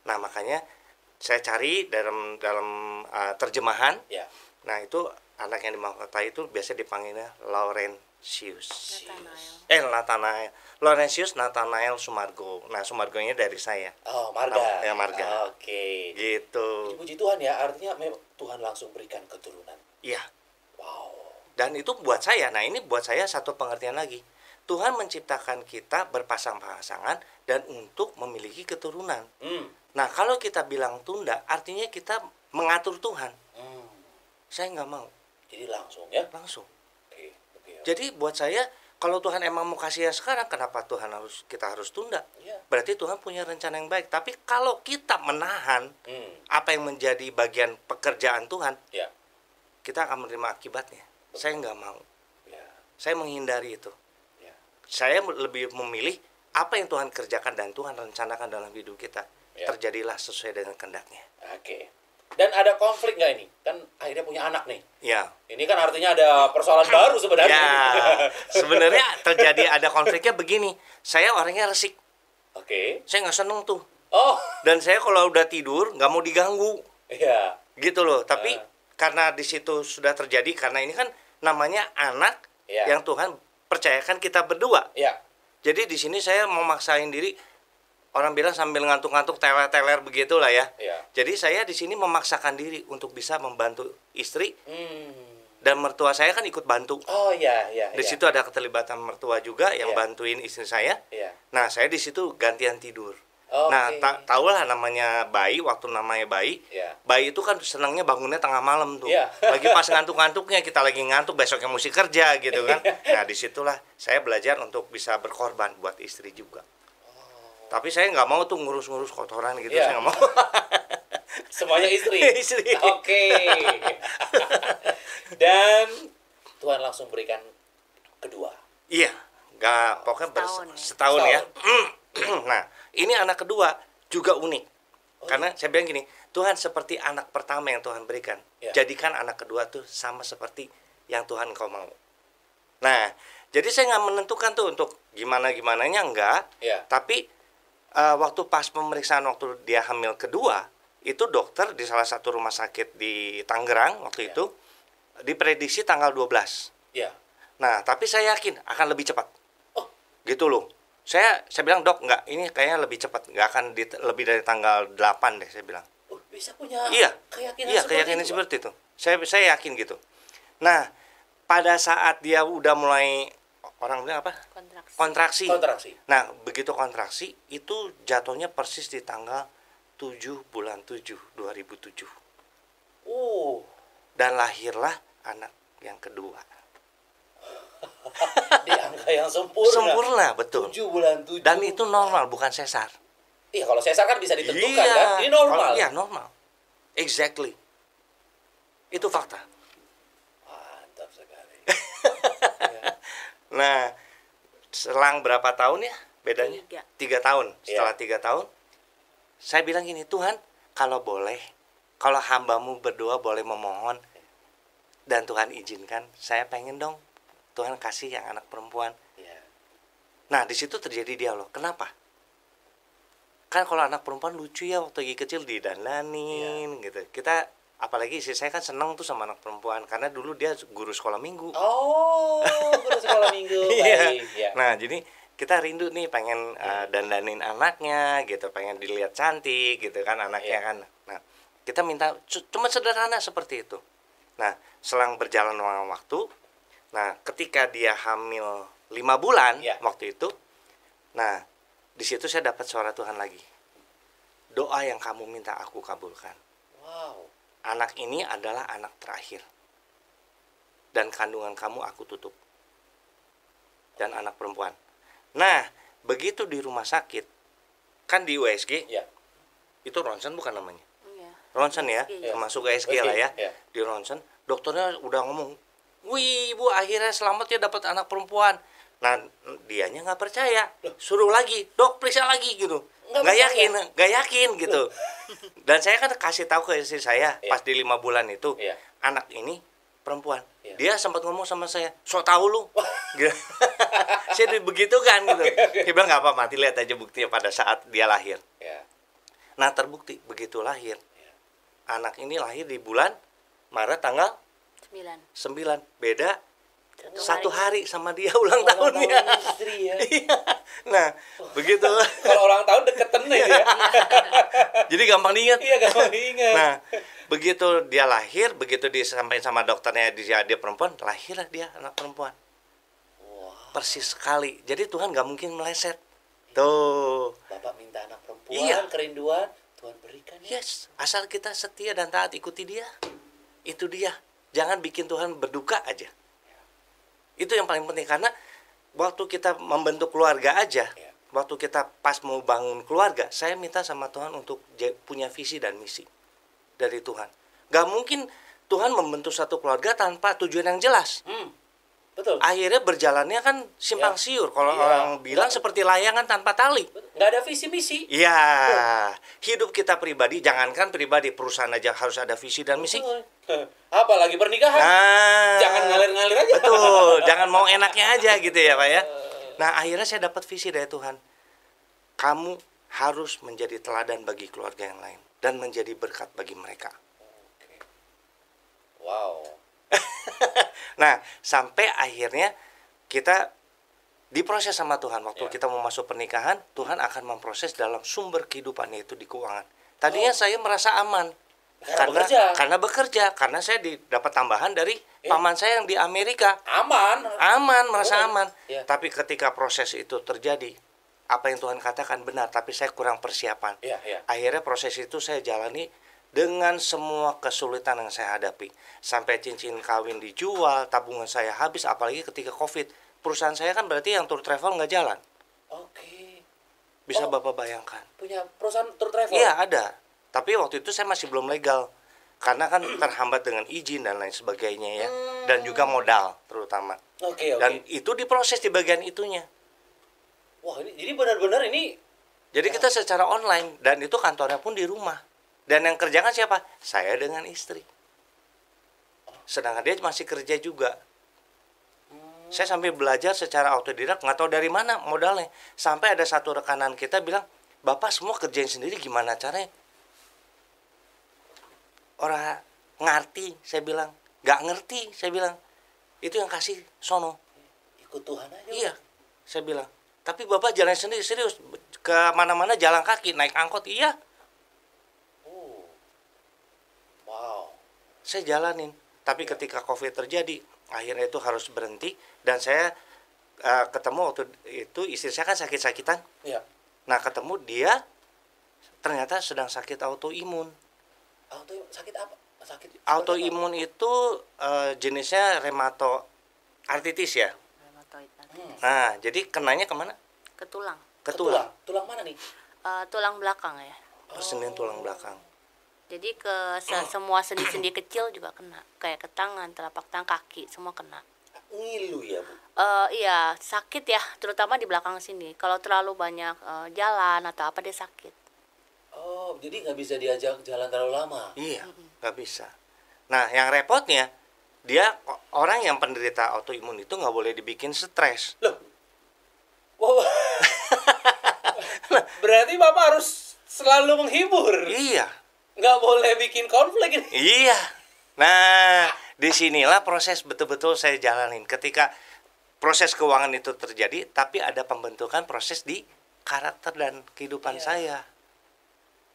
Nah, makanya saya cari dalam terjemahan. Ya. Nah, itu anak yang dimahkotai itu biasa dipanggilnya Laurentius. Nathanael. Laurentius Nathanael Sumargo. Nah, Sumargonya dari saya. Oh, Marga. Ya, Marga. Oke. Gitu. Puji Tuhan ya, artinya memang Tuhan langsung berikan keturunan. Iya. Wow. Dan itu buat saya. Nah, ini buat saya satu pengertian lagi. Tuhan menciptakan kita berpasang-pasangan dan untuk memiliki keturunan. Nah, kalau kita bilang tunda, artinya kita mengatur Tuhan. Saya nggak mau. Jadi langsung ya. Langsung. Oke. Jadi buat saya, kalau Tuhan emang mau kasih ya sekarang, kenapa kita harus tunda? Iya. Berarti Tuhan punya rencana yang baik. Tapi kalau kita menahan apa yang menjadi bagian pekerjaan Tuhan, Ya. kita akan menerima akibatnya. Saya nggak mau. Ya. Saya menghindari itu. Ya. Saya lebih memilih apa yang Tuhan kerjakan dan Tuhan rencanakan dalam hidup kita. Ya. Terjadilah sesuai dengan kehendaknya. Oke. Dan ada konflik nggak ini? Kan akhirnya punya anak nih. Ya. Ini kan artinya ada persoalan baru sebenarnya. Ya. Sebenarnya terjadi ada konfliknya begini. Saya orangnya resik. Oke. Saya nggak seneng tuh. Oh, Dan saya kalau udah tidur nggak mau diganggu, iya. gitu loh. Tapi karena di situ sudah terjadi, karena ini kan namanya anak Iya. yang Tuhan percayakan kita berdua. Iya. Jadi di sini saya mau maksain diri, orang bilang sambil ngantuk-ngantuk teler-teler begitulah ya. Iya. Jadi saya di sini memaksakan diri untuk bisa membantu istri, Hmm. dan mertua saya kan ikut bantu. Oh, iya, iya. Di iya. situ ada keterlibatan mertua juga yang Iya. bantuin istri saya. Iya. Nah, saya di situ gantian tidur. Oke. Nah, tahulah namanya bayi, waktu namanya bayi. Iya. Bayi itu kan senangnya bangunnya tengah malam tuh. Iya. Lagi pas ngantuk-ngantuknya, kita lagi ngantuk, besoknya mesti kerja gitu kan. Nah, disitulah saya belajar untuk bisa berkorban buat istri juga. Tapi saya nggak mau tuh ngurus-ngurus kotoran gitu, Iya. saya nggak mau. Semuanya istri. Istri. Oke. Dan Tuhan langsung berikan kedua. Iya, nggak, pokoknya Setahun ya. setahun ya. Nah, ini anak kedua juga unik. Karena saya bilang gini, Tuhan seperti anak pertama yang Tuhan berikan. Ya. Jadikan anak kedua tuh sama seperti yang Tuhan kau mau. Nah, jadi saya nggak menentukan tuh untuk gimana-gimananya, enggak. Ya. Tapi waktu pas pemeriksaan, waktu dia hamil kedua, itu dokter di salah satu rumah sakit di Tangerang waktu Ya. itu diprediksi tanggal 12. Ya. Nah, tapi saya yakin akan lebih cepat. Oh. Gitu loh. Saya bilang, "Dok, enggak, ini kayaknya lebih cepat. Enggak akan lebih dari tanggal 8 deh," saya bilang. Oh, bisa punya Iya. keyakinan Iya, seperti keyakinan itu, Pak? seperti itu. Saya yakin gitu. Nah, pada saat dia udah mulai, orang bilang apa? Kontraksi. Kontraksi. Nah, begitu kontraksi, itu jatuhnya persis di tanggal 7 bulan 7 2007. Dan lahirlah anak yang kedua. Di angka yang sempurna. Sempurna, betul. 7 bulan 7. Dan itu normal, bukan sesar. Iya, kalau sesar kan bisa ditentukan Iya. kan. Ini normal. Iya, normal. Exactly. Itu fakta. Mantap sekali. Nah, selang berapa tahun ya bedanya? 3 tahun. Setelah 3 tahun, saya bilang gini, Tuhan, kalau boleh, kalau hambamu berdoa boleh memohon, dan Tuhan izinkan, saya pengen dong Tuhan kasih yang anak perempuan. Iya. Nah, di situ terjadi dialog. Kenapa? Kan kalau anak perempuan lucu ya, waktu lagi kecil didandanin gitu. Kita, apalagi istri saya kan seneng tuh sama anak perempuan, karena dulu dia guru sekolah minggu. Oh, guru sekolah minggu. Iya. Baik, ya. Nah, jadi kita rindu nih pengen dandanin anaknya gitu, pengen dilihat cantik gitu kan anaknya Iya. kan. Nah, kita minta cuma sederhana seperti itu. Nah, selang berjalan waktu, nah ketika dia hamil 5 bulan Iya. waktu itu, nah di situ saya dapat suara Tuhan lagi. Doa yang kamu minta aku kabulkan. Wow. Anak ini adalah anak terakhir. Dan kandungan kamu aku tutup. Dan anak perempuan. Nah, begitu di rumah sakit, kan di USG, Ya. itu ronsen bukan namanya? Iya. Ronsen ya, USG. termasuk USG lah ya. Ya. Di ronsen, dokternya udah ngomong, "Wih, Bu, akhirnya selamat ya dapat anak perempuan." Nah, dianya nggak percaya, suruh lagi, "Dok, periksa lagi," gitu. Nggak Nggak yakin gitu. Dan saya kan kasih tahu ke istri saya Iya. pas di 5 bulan itu, Iya. anak ini perempuan. Iya. Dia sempat ngomong sama saya, "Sok tahu lu." Gitu. Saya begitu kan gitu. Dia bilang, "Nggak apa, mati lihat aja buktinya pada saat dia lahir." Ya. Nah, terbukti begitu lahir. Iya. Anak ini lahir di bulan Maret tanggal 9. Beda satu hari sama dia ulang tahunnya. Tahun istri ya. Iya. Nah, begitu. Kalau ulang tahun deketan nih ya. Jadi gampang diingat. Iya, gampang diingat. Nah, begitu dia lahir, begitu disampaikan sama dokternya dia perempuan, lahirlah dia anak perempuan. Persis sekali. Jadi Tuhan nggak mungkin meleset. Tuh. Bapak minta anak perempuan, Iya. kerinduan, Tuhan berikan ya. Yes, asal kita setia dan taat ikuti dia. Itu dia. Jangan bikin Tuhan berduka aja. Itu yang paling penting, karena waktu kita membentuk keluarga aja, Ya. waktu kita pas mau bangun keluarga, saya minta sama Tuhan untuk punya visi dan misi dari Tuhan. Gak mungkin Tuhan membentuk satu keluarga tanpa tujuan yang jelas. Betul. Akhirnya berjalannya kan simpang Ya. siur. Kalau Ya. orang bilang seperti layangan tanpa tali. Nggak ada visi misi. Iya, hidup kita pribadi, jangankan pribadi, perusahaan aja harus ada visi dan misi. Apalagi pernikahan. Nah, Jangan ngalir-ngalir aja. Betul, jangan mau enaknya aja gitu ya Pak ya. Nah, akhirnya saya dapat visi dari Tuhan. kamu harus menjadi teladan bagi keluarga yang lain dan menjadi berkat bagi mereka. Oke. Wow. Nah, sampai akhirnya kita diproses sama Tuhan. Waktu Ya. kita mau masuk pernikahan, Tuhan akan memproses dalam sumber kehidupannya itu di keuangan. Tadinya saya merasa aman karena bekerja, karena saya dapat tambahan dari paman saya yang di Amerika. Merasa aman. Ya. Tapi ketika proses itu terjadi, apa yang Tuhan katakan benar, tapi saya kurang persiapan. Ya. Akhirnya proses itu saya jalani dengan semua kesulitan yang saya hadapi. Sampai cincin kawin dijual, tabungan saya habis, apalagi ketika COVID. Perusahaan saya kan berarti yang tour travel nggak jalan. Oke. Bisa Bapak bayangkan. Punya perusahaan tour travel? Iya, ada. Tapi waktu itu saya masih belum legal. Karena kan terhambat dengan izin dan lain sebagainya ya. Dan juga modal terutama. Oke. Dan itu diproses di bagian itunya. Wah, ini jadi benar-benar ini. Jadi kita secara online, dan itu kantornya pun di rumah. Dan yang kerjakan siapa? Saya dengan istri. Sedangkan dia masih kerja juga. Saya sambil belajar secara autodidak, nggak tahu dari mana modalnya. Sampai ada satu rekanan kita bilang, Bapak semua kerjain sendiri, gimana caranya? Orang ngerti, saya bilang. Nggak ngerti, saya bilang. Itu yang kasih sono. Ikut Tuhan aja. Iya, saya bilang. Tapi Bapak jalan sendiri, serius. Ke mana-mana jalan kaki, naik angkot, iya. Oh. Wow. Saya jalanin. Tapi ketika COVID terjadi, akhirnya itu harus berhenti. Dan saya ketemu waktu itu, istri saya kan sakit-sakitan. Iya. Nah, ketemu dia ternyata sedang sakit autoimun. Sakit apa? Autoimun itu jenisnya rheumatoarthritis ya. Rheumatoid Nah, jadi kenanya kemana? ke tulang. Ke tulang. Tulang mana nih? Tulang belakang ya. Persendian tulang belakang. Jadi ke semua sendi-sendi kecil juga kena. Kayak ke tangan, telapak tangan, kaki, semua kena. Ngilu ya, Bu? Iya, sakit ya, terutama di belakang sini. Kalau terlalu banyak jalan atau apa dia sakit. Oh, jadi nggak bisa diajak jalan terlalu lama? Iya, nggak bisa. Nah, yang repotnya, orang yang penderita autoimun itu nggak boleh dibikin stres. Loh? Wow. Berarti Bapak harus selalu menghibur? Iya. Nggak boleh bikin konflik ini? Iya. Nah, disinilah proses betul-betul saya jalanin. Ketika proses keuangan itu terjadi, tapi ada pembentukan proses di karakter dan kehidupan saya.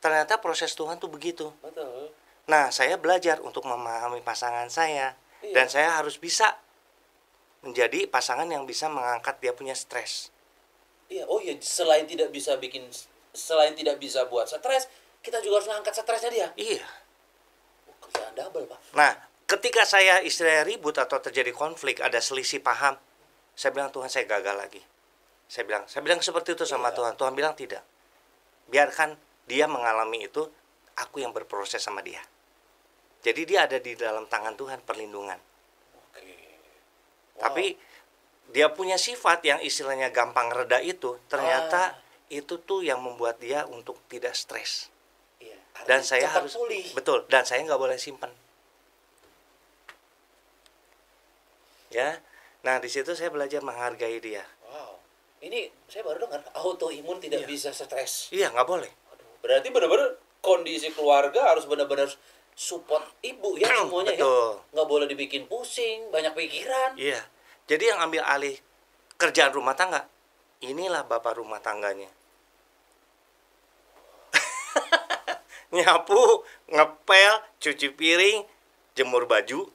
Ternyata proses Tuhan tuh begitu. Betul. Nah, saya belajar untuk memahami pasangan saya. Dan saya harus bisa menjadi pasangan yang bisa mengangkat dia punya stres. Iya, oh iya, selain tidak bisa buat stres, kita juga harus ngangkat stresnya dia. Iya. Kerjaan double, Pak. Nah, ketika saya istilahnya ribut atau terjadi konflik, ada selisih paham, saya bilang, Tuhan, saya gagal lagi. Saya bilang seperti itu sama Tuhan. Tuhan bilang tidak. Biarkan dia mengalami itu, aku yang berproses sama dia. Jadi dia ada di dalam tangan Tuhan, perlindungan. Oke. Wow. Tapi dia punya sifat yang istilahnya gampang reda itu, ternyata itu tuh yang membuat dia untuk tidak stres. Iya. Dan saya harus pulih. Betul, dan saya nggak boleh simpan. Ya, nah di situ saya belajar menghargai dia. Wow. Ini saya baru dengar autoimun tidak bisa stres. Iya, nggak boleh. Aduh, berarti benar-benar kondisi keluarga harus benar-benar support ibu ya semuanya. Betul. Ya. Nggak boleh dibikin pusing, banyak pikiran. Iya. Jadi yang ambil alih kerjaan rumah tangga, inilah bapak rumah tangganya. Nyapu, ngepel, cuci piring, jemur baju.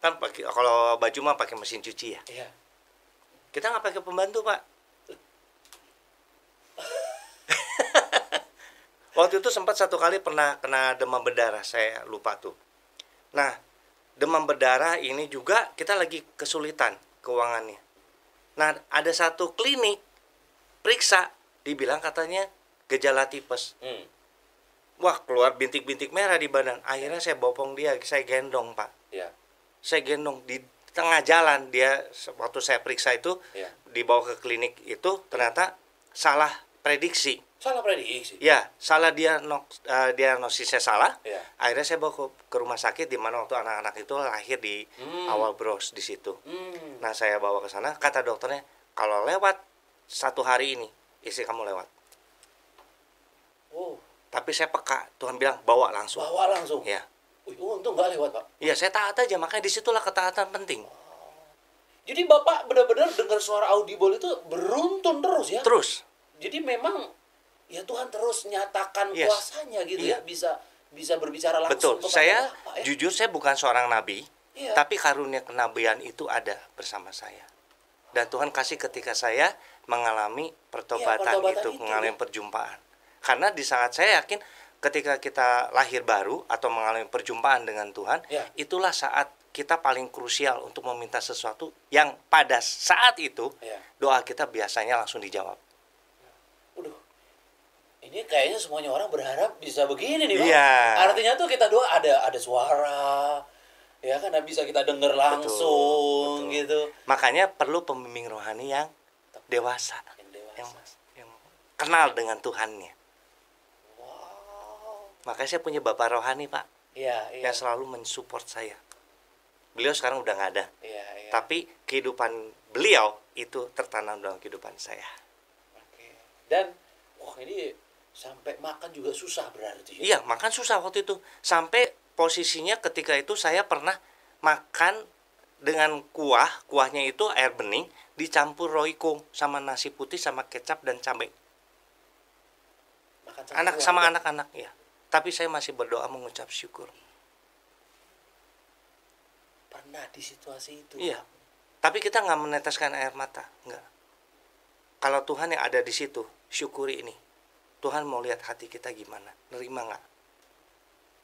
Kan pakai, kalau baju mah pakai mesin cuci ya. Iya. Kita nggak pakai pembantu, Pak. Waktu itu sempat satu kali pernah kena demam berdarah, saya lupa tuh. Nah, demam berdarah ini juga kita lagi kesulitan keuangannya. Nah, ada satu klinik periksa, dibilang katanya gejala tipes. Wah, keluar bintik-bintik merah di badan. Akhirnya saya bopong dia, saya gendong, Pak. Iya. Saya gendong di tengah jalan, dia waktu saya periksa itu, dibawa ke klinik itu ternyata salah prediksi. Salah prediksi. Ya, salah diagnosisnya salah. Ya. Akhirnya saya bawa ke rumah sakit di mana waktu anak-anak itu lahir di awal bros di situ. Nah, saya bawa ke sana, kata dokternya, kalau lewat 1 hari ini, istri kamu lewat. Tapi saya peka, Tuhan bilang bawa langsung. Bawa langsung. Ya. Untung nggak lewat, Pak. Iya, saya taat aja, makanya disitulah ketaatan penting. Jadi Bapak benar-benar dengar suara audible itu beruntun terus ya? Terus. Jadi memang ya Tuhan terus nyatakan Yes. kuasanya gitu Iya. ya, bisa berbicara langsung Betul. kepada Saya Bapak ya. jujur saya bukan seorang nabi, Iya. tapi karunia kenabian itu ada bersama saya. Dan Tuhan kasih ketika saya mengalami pertobatan, pertobatan itu, mengalami ya. perjumpaan. Karena di saat saya yakin ketika kita lahir baru atau mengalami perjumpaan dengan Tuhan, Ya. itulah saat kita paling krusial untuk meminta sesuatu yang pada saat itu Ya. doa kita biasanya langsung dijawab. Waduh. Ini kayaknya semuanya orang berharap bisa begini nih, Pak. Iya. Artinya tuh kita doa ada suara. Ya kan bisa kita dengar langsung betul. gitu. Makanya perlu pembimbing rohani yang dewasa, Yang dewasa. yang kenal dengan Tuhannya. Wow. Makanya saya punya bapak rohani, Pak, Iya, iya. yang selalu mensupport saya. Beliau sekarang udah nggak ada, Iya, iya. tapi kehidupan beliau itu tertanam dalam kehidupan saya. Oke. Dan wah ini sampai makan juga susah berarti ya. Iya, makan susah waktu itu. Sampai posisinya ketika itu saya pernah makan dengan kuahnya itu air bening dicampur roiko sama nasi putih sama kecap dan cabai. Makan Sama keluarga. anak-anak ya. Tapi saya masih berdoa mengucap syukur. Pernah di situasi itu. Iya. Tapi kita nggak meneteskan air mata, nggak. Kalau Tuhan yang ada di situ, syukuri ini. Tuhan mau lihat hati kita gimana, nerima nggak?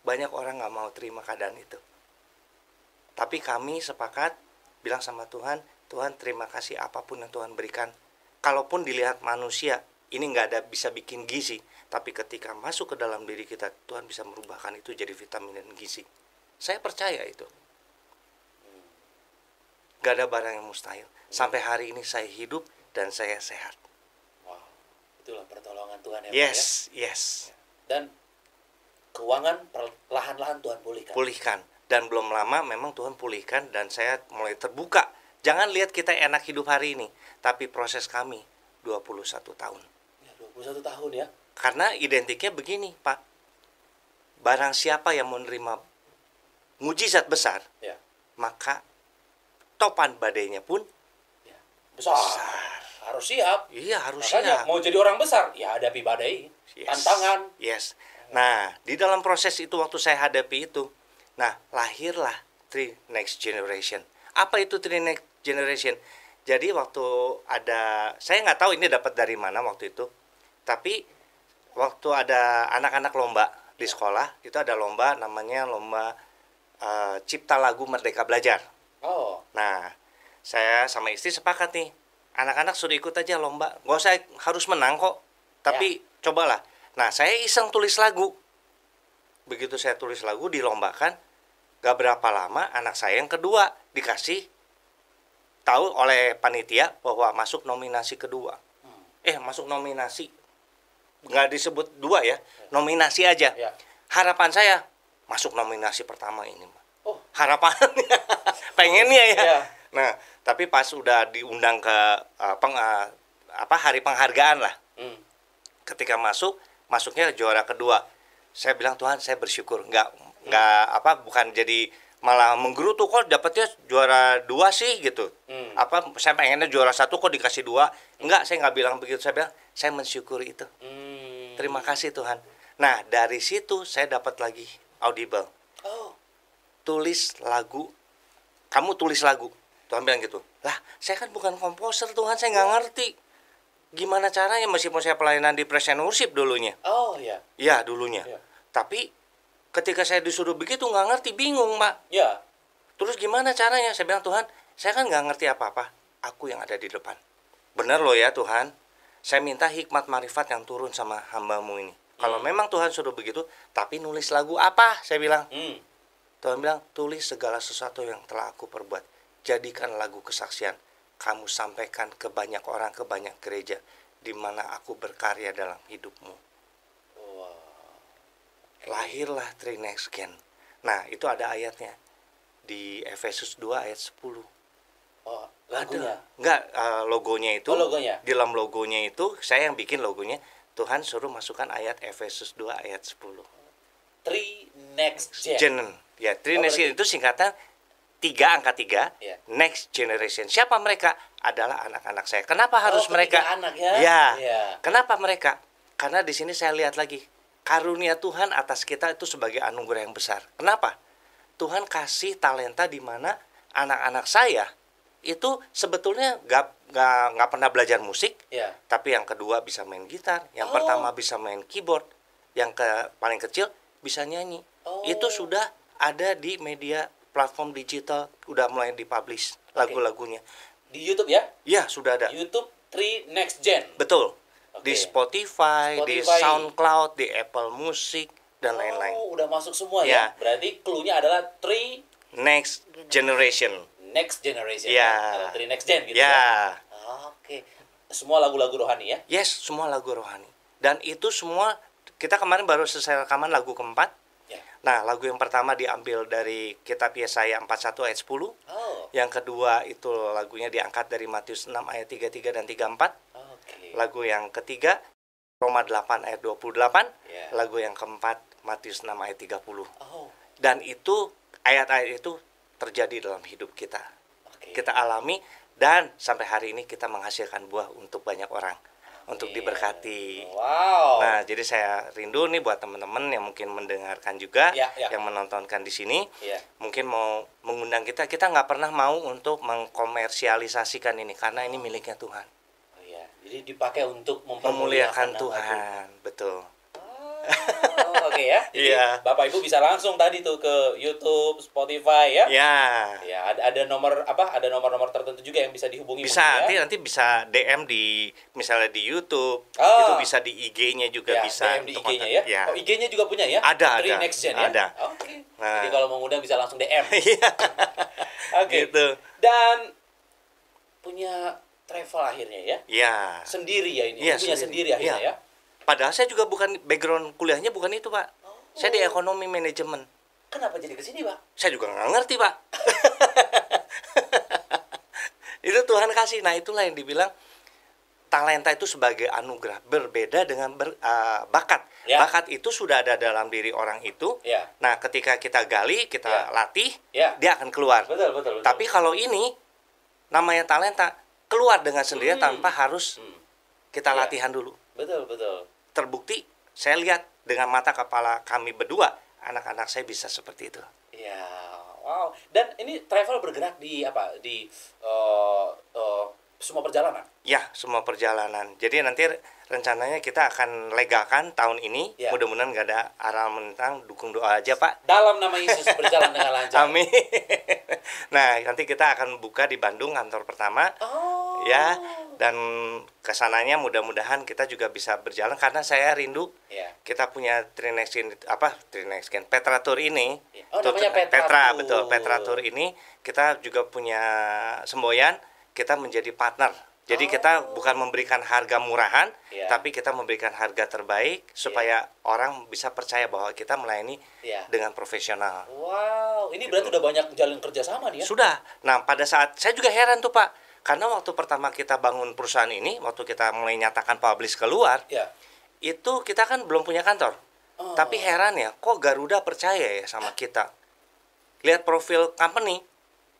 Banyak orang nggak mau terima keadaan itu. Tapi kami sepakat bilang sama Tuhan, Tuhan terima kasih apapun yang Tuhan berikan. Kalaupun dilihat manusia, ini nggak ada bisa bikin gizi. Tapi ketika masuk ke dalam diri kita, Tuhan bisa merubahkan itu jadi vitamin dan gizi. Saya percaya itu. Gak ada barang yang mustahil. Sampai hari ini saya hidup dan saya sehat. Wow. Itulah pertolongan Tuhan ya. Pak, Yes, yes. ya. Dan keuangan perlahan-lahan Tuhan pulihkan. Pulihkan. Dan belum lama memang Tuhan pulihkan dan saya mulai terbuka. Jangan lihat kita enak hidup hari ini, tapi proses kami 21 tahun. Ya, 21 tahun ya. Karena identiknya begini, Pak. Barang siapa yang menerima mujizat besar, Ya. maka topan badainya pun Ya. Besar. Harus siap. iya harus Makanya siap. mau jadi orang besar, ya hadapi badai. Yes. Tantangan. Yes. Nah, di dalam proses itu waktu saya hadapi itu, nah lahirlah Three Next Generation. Apa itu Three Next Generation? Jadi waktu ada, saya nggak tahu ini dapat dari mana waktu itu, tapi waktu ada anak-anak lomba di sekolah, itu ada lomba namanya lomba Cipta Lagu Merdeka Belajar. Oh. Nah, saya sama istri sepakat nih, anak-anak sudah ikut aja lomba, nggak usah harus menang kok, tapi cobalah. Nah, saya iseng tulis lagu. Begitu saya tulis lagu, dilombakan, gak berapa lama anak saya yang kedua dikasih tahu oleh panitia bahwa masuk nominasi kedua. Masuk nominasi, nggak disebut dua ya, nominasi aja. Ya. Harapan saya masuk nominasi pertama ini, Oh. harapannya pengennya ya. Ya. Nah, tapi pas udah diundang ke hari penghargaan lah, Hmm. ketika masuknya juara kedua, saya bilang Tuhan saya bersyukur, bukan jadi malah menggerutu kok dapatnya juara 2 sih gitu. Saya pengennya juara 1 kok dikasih 2. Enggak, saya nggak bilang begitu, saya bilang saya mensyukuri itu. Terima kasih Tuhan. Nah, dari situ saya dapat lagi audible. Oh. Tulis lagu. Kamu tulis lagu. Tuhan bilang gitu. Lah, saya kan bukan komposer Tuhan, saya nggak ngerti. Gimana caranya meskipun saya pelayanan di Praise and Worship dulunya. Oh ya. Ya, dulunya. Ya. Tapi ketika saya disuruh begitu nggak ngerti, bingung, Mbak. Ya. Terus gimana caranya? Saya bilang, Tuhan, saya kan nggak ngerti apa-apa. Aku yang ada di depan. Benar loh ya Tuhan. Saya minta hikmat marifat yang turun sama hamba-Mu ini. Kalau memang Tuhan suruh begitu, tapi nulis lagu apa? Saya bilang. Tuhan bilang, tulis segala sesuatu yang telah aku perbuat. Jadikan lagu kesaksian. Kamu sampaikan ke banyak orang, ke banyak gereja. Di mana aku berkarya dalam hidupmu. Lahirlah Three Next Gen. Nah, itu ada ayatnya. Di Efesus 2 ayat 10. Oh, lagunya. Enggak, logonya itu. Oh, logonya. Di dalam logonya itu, saya yang bikin logonya. Tuhan suruh masukkan ayat Efesus 2 ayat 10. Three next gen. Ya, three next gen itu singkatan 3 angka 3, Ya. next generation. Siapa mereka? Adalah anak-anak saya. Kenapa harus mereka? Anak ya? Ya. Ya. Kenapa mereka? Karena di sini saya lihat lagi karunia Tuhan atas kita itu sebagai anugerah yang besar. Kenapa? Tuhan kasih talenta di mana anak-anak saya itu sebetulnya nggak pernah belajar musik, Ya. tapi yang kedua bisa main gitar, yang pertama bisa main keyboard, yang paling kecil bisa nyanyi. Itu sudah ada di media platform digital, udah mulai dipublish lagu-lagunya. Di YouTube ya? Ya, sudah ada. YouTube Three Next Gen. Betul. Oke. Di Spotify, di SoundCloud, di Apple Music dan lain-lain. Udah masuk semua Ya. ya. Berarti clue-nya adalah Three Next Generation. Next Generation. Ya. Atau Three Next Gen gitu Ya. Oke. Semua lagu-lagu rohani ya? Yes, semua lagu rohani. Dan itu semua, kita kemarin baru selesai rekaman lagu keempat. Ya. Nah, lagu yang pertama diambil dari kitab Yesaya 41 ayat 10. Yang kedua itu lagunya diangkat dari Matius 6 ayat 33 dan 34. Lagu yang ketiga Roma 8 ayat 28. Lagu yang keempat Matius 6 ayat 30. Dan itu ayat-ayat itu terjadi dalam hidup kita. Kita alami dan sampai hari ini kita menghasilkan buah untuk banyak orang. Untuk diberkati. Wow. Nah, jadi saya rindu nih buat teman-teman yang mungkin mendengarkan juga, Ya. yang menontonkan di sini, Ya. mungkin mau mengundang kita. Kita nggak pernah mau untuk mengkomersialisasikan ini karena ini miliknya Tuhan. Jadi dipakai untuk Memuliakan nama Tuhan, betul. Oke ya. Jadi Iya. Bapak Ibu bisa langsung tadi tuh ke YouTube, Spotify ya. Ya. Ya, ada nomor apa? Ada nomor-nomor tertentu juga yang bisa dihubungi Bisa mungkin ya. nanti bisa DM di misalnya di YouTube, Oh. itu bisa di IG-nya juga Ya, bisa DM di untuk IG-nya ya. kontak. Ya. Oh, IG-nya juga punya ya? Ada, Three ada. Next Gen ya. Ada. Oke. Nah. Jadi kalau mau ngundang bisa langsung DM. Iya. Oke. Gitu. Dan punya travel akhirnya ya. Iya. Sendiri ya ini. Iya, Punya sendiri akhirnya Iya. ya. Padahal saya juga bukan background kuliahnya bukan itu, Pak. Saya di ekonomi manajemen. Kenapa jadi ke sini, Pak? Saya juga nggak ngerti, Pak. Itu Tuhan kasih. Nah, itulah yang dibilang talenta itu sebagai anugerah, berbeda dengan bakat. Ya. Bakat itu sudah ada dalam diri orang itu. Ya. Nah, ketika kita gali, kita Ya. latih, Ya. dia akan keluar. Betul. Tapi kalau ini namanya talenta, keluar dengan sendirinya tanpa harus kita Ya. latihan dulu. Betul. Terbukti, saya lihat dengan mata kepala kami berdua, anak-anak saya bisa seperti itu. Ya, wow. Dan ini travel bergerak di apa? Di semua perjalanan. Ya, semua perjalanan. Jadi nanti rencananya kita akan legalkan tahun ini. Ya. Mudah-mudahan nggak ada aral melintang, dukung doa aja, Pak. Dalam nama Yesus berjalan dengan lancar. Amin. Nah, nanti kita akan buka di Bandung kantor pertama. Oh. Ya, dan kesananya mudah-mudahan kita juga bisa berjalan karena saya rindu. Ya. Kita punya Trinexgen Petra Tour ini. Oh, namanya Petra Petra, Tour. betul. Petra Tour ini kita juga punya semboyan, kita menjadi partner. Jadi kita bukan memberikan harga murahan, Ya. tapi kita memberikan harga terbaik supaya orang bisa percaya bahwa kita melayani Ya. dengan profesional. Wow, ini berarti udah banyak jalin kerjasama nih ya? Sudah. Nah, pada saat saya juga heran tuh, Pak. Karena waktu pertama kita bangun perusahaan ini, waktu kita mulai nyatakan publish keluar, Ya. itu kita kan belum punya kantor. Oh. Tapi heran ya, kok Garuda percaya ya sama kita. Lihat profil company,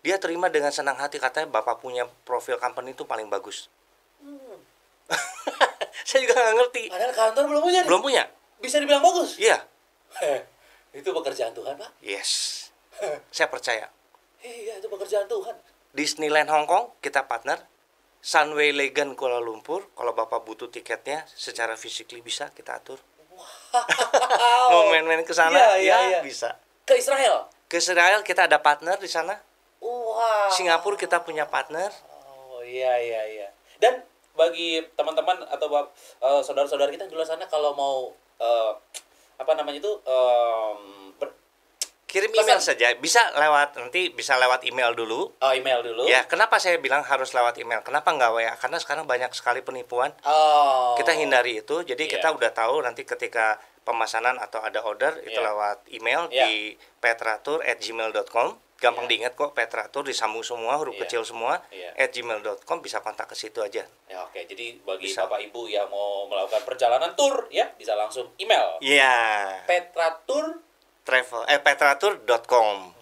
dia terima dengan senang hati, katanya Bapak punya profil company itu paling bagus. Saya juga nggak ngerti. Padahal kantor belum punya nih. Belum punya? Bisa dibilang bagus? Iya. Itu pekerjaan Tuhan, Pak. Yes. Saya percaya. Iya, itu pekerjaan Tuhan. Disneyland Hong Kong, kita partner. Sunway Legend Kuala Lumpur, kalau Bapak butuh tiketnya secara physically bisa kita atur. Mau main-main ke sana, Iya. bisa. Ke Israel? Ke Israel kita ada partner di sana. Wow. Singapura kita punya partner. Oh, iya. Dan bagi teman-teman atau saudara-saudara kita di luar sana kalau mau Kirim pesan. email saja, bisa lewat email dulu. Email dulu. Ya, kenapa saya bilang harus lewat email? Kenapa nggak WA? Karena sekarang banyak sekali penipuan. Oh. Kita hindari itu. Jadi Iya. kita udah tahu nanti ketika pemesanan atau ada order itu Iya. lewat email Iya. di petratur@gmail.com. Gampang diingat kok, Petratur disambung semua, huruf kecil semua, Iya. @gmail.com, bisa kontak ke situ aja. Ya, oke. Jadi bagi Bisa. Bapak Ibu yang mau melakukan perjalanan tour ya, bisa langsung email Iya. petratur.com. petratur.com.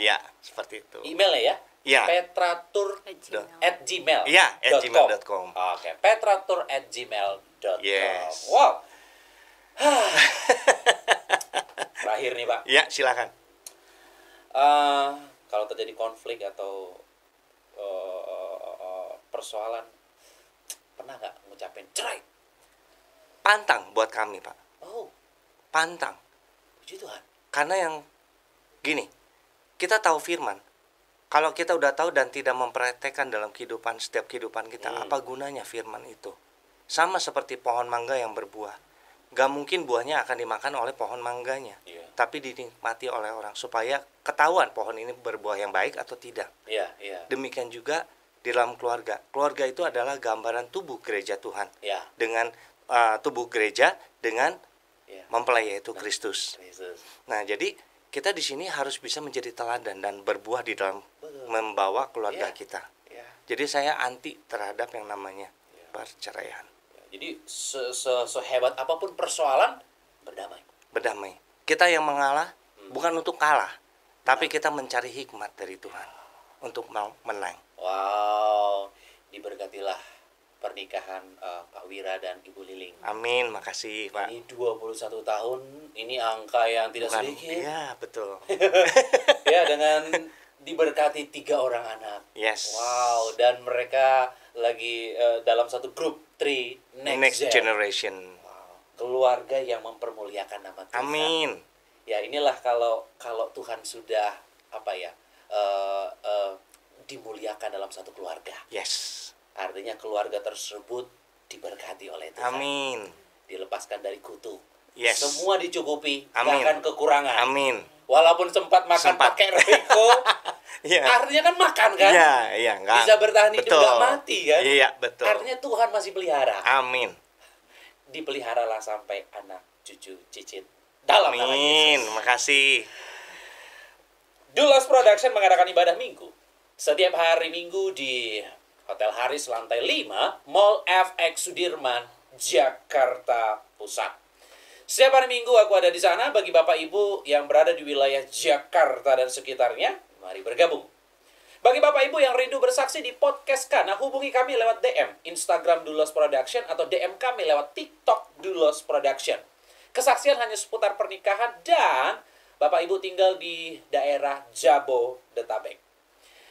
Ya, seperti itu. Emailnya ya? Iya. petratur@gmail. Iya, @gmail.com. Oke, petratur@gmail.com. Yes. Wow. Terakhir nih, Pak. Ya, silakan. Kalau terjadi konflik atau persoalan, pernah nggak ngucapin cerai? Pantang buat kami, Pak. Oh, Pantang. puji Tuhan. Karena yang gini, kita tahu firman. Kalau kita udah tahu dan tidak mempraktekkan dalam setiap kehidupan kita, apa gunanya firman itu? Sama seperti pohon mangga yang berbuah. Gak mungkin buahnya akan dimakan oleh pohon mangganya, tapi dinikmati oleh orang supaya ketahuan pohon ini berbuah yang baik atau tidak. Demikian juga di dalam keluarga. Keluarga itu adalah gambaran tubuh gereja Tuhan. Dengan tubuh gereja dengan mempelai, yaitu Kristus. Nah, jadi kita di sini harus bisa menjadi teladan dan berbuah di dalam membawa keluarga kita. Jadi saya anti terhadap yang namanya perceraian. Jadi sehebat apapun persoalan, berdamai. Kita yang mengalah bukan untuk kalah, tapi kita mencari hikmat dari Tuhan untuk mau menang. Wow, diberkatilah pernikahan Pak Wira dan Ibu Liling. Amin, makasih Pak. Ini 21 tahun, ini angka yang tidak sedikit. Iya, betul. Ya, dengan diberkati 3 orang anak. Yes. Wow, dan mereka lagi dalam satu grup 3 Next Generation. Wow, keluarga yang mempermuliakan nama Tuhan. Amin. Ya, inilah kalau Tuhan sudah dimuliakan dalam satu keluarga. Yes. Artinya keluarga tersebut diberkati oleh Tuhan. Amin. Dilepaskan dari kutuk. Yes. Semua dicukupi, Amin. bahkan kekurangan. Amin. Walaupun sempat makan pakai Riko, artinya kan makan kan? Iya, enggak. Bisa bertahan hidup, enggak mati kan? Iya, betul. Artinya Tuhan masih pelihara. Amin. Dipeliharalah sampai anak, cucu, cicit. Dalam nama Amin. Yesus. Makasih. Dulos Production mengadakan ibadah minggu setiap hari Minggu di Hotel Haris lantai 5, Mall FX Sudirman, Jakarta Pusat. Setiap hari Minggu aku ada di sana. Bagi Bapak Ibu yang berada di wilayah Jakarta dan sekitarnya, mari bergabung. Bagi Bapak Ibu yang rindu bersaksi di podcast Kana, hubungi kami lewat DM Instagram Dulos Production atau DM kami lewat TikTok Dulos Production. Kesaksian hanya seputar pernikahan dan Bapak Ibu tinggal di daerah Jabodetabek.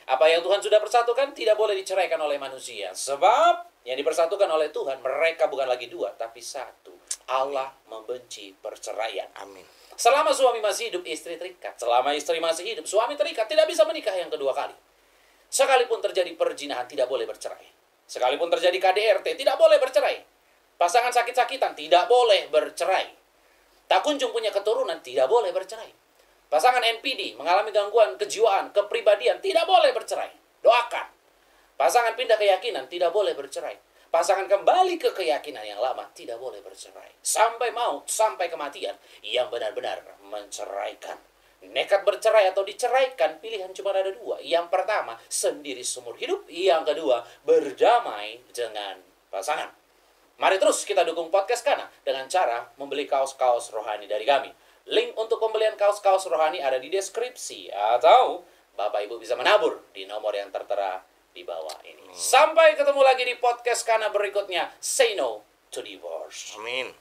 Apa yang Tuhan sudah persatukan tidak boleh diceraikan oleh manusia. Sebab yang dipersatukan oleh Tuhan, mereka bukan lagi 2, tapi 1. Allah membenci perceraian. Amin. Selama suami masih hidup, istri terikat. Selama istri masih hidup, suami terikat. Tidak bisa menikah yang kedua kali. Sekalipun terjadi perzinahan, tidak boleh bercerai. Sekalipun terjadi KDRT, tidak boleh bercerai. Pasangan sakit-sakitan, tidak boleh bercerai. Tak kunjung punya keturunan, tidak boleh bercerai. Pasangan NPD mengalami gangguan kejiwaan, kepribadian, tidak boleh bercerai. Doakan. Pasangan pindah keyakinan, tidak boleh bercerai. Pasangan kembali ke keyakinan yang lama, tidak boleh bercerai. Sampai maut, sampai kematian, yang benar-benar menceraikan. Nekat bercerai atau diceraikan, pilihan cuma ada 2. Yang pertama, sendiri seumur hidup. Yang kedua, berdamai dengan pasangan. Mari terus kita dukung podcast Kana dengan cara membeli kaos-kaos rohani dari kami. Link untuk pembelian kaos-kaos rohani ada di deskripsi. Atau Bapak Ibu bisa menabur di nomor yang tertera di bawah ini. Sampai ketemu lagi di podcast Kana berikutnya. Say no to divorce. Amin.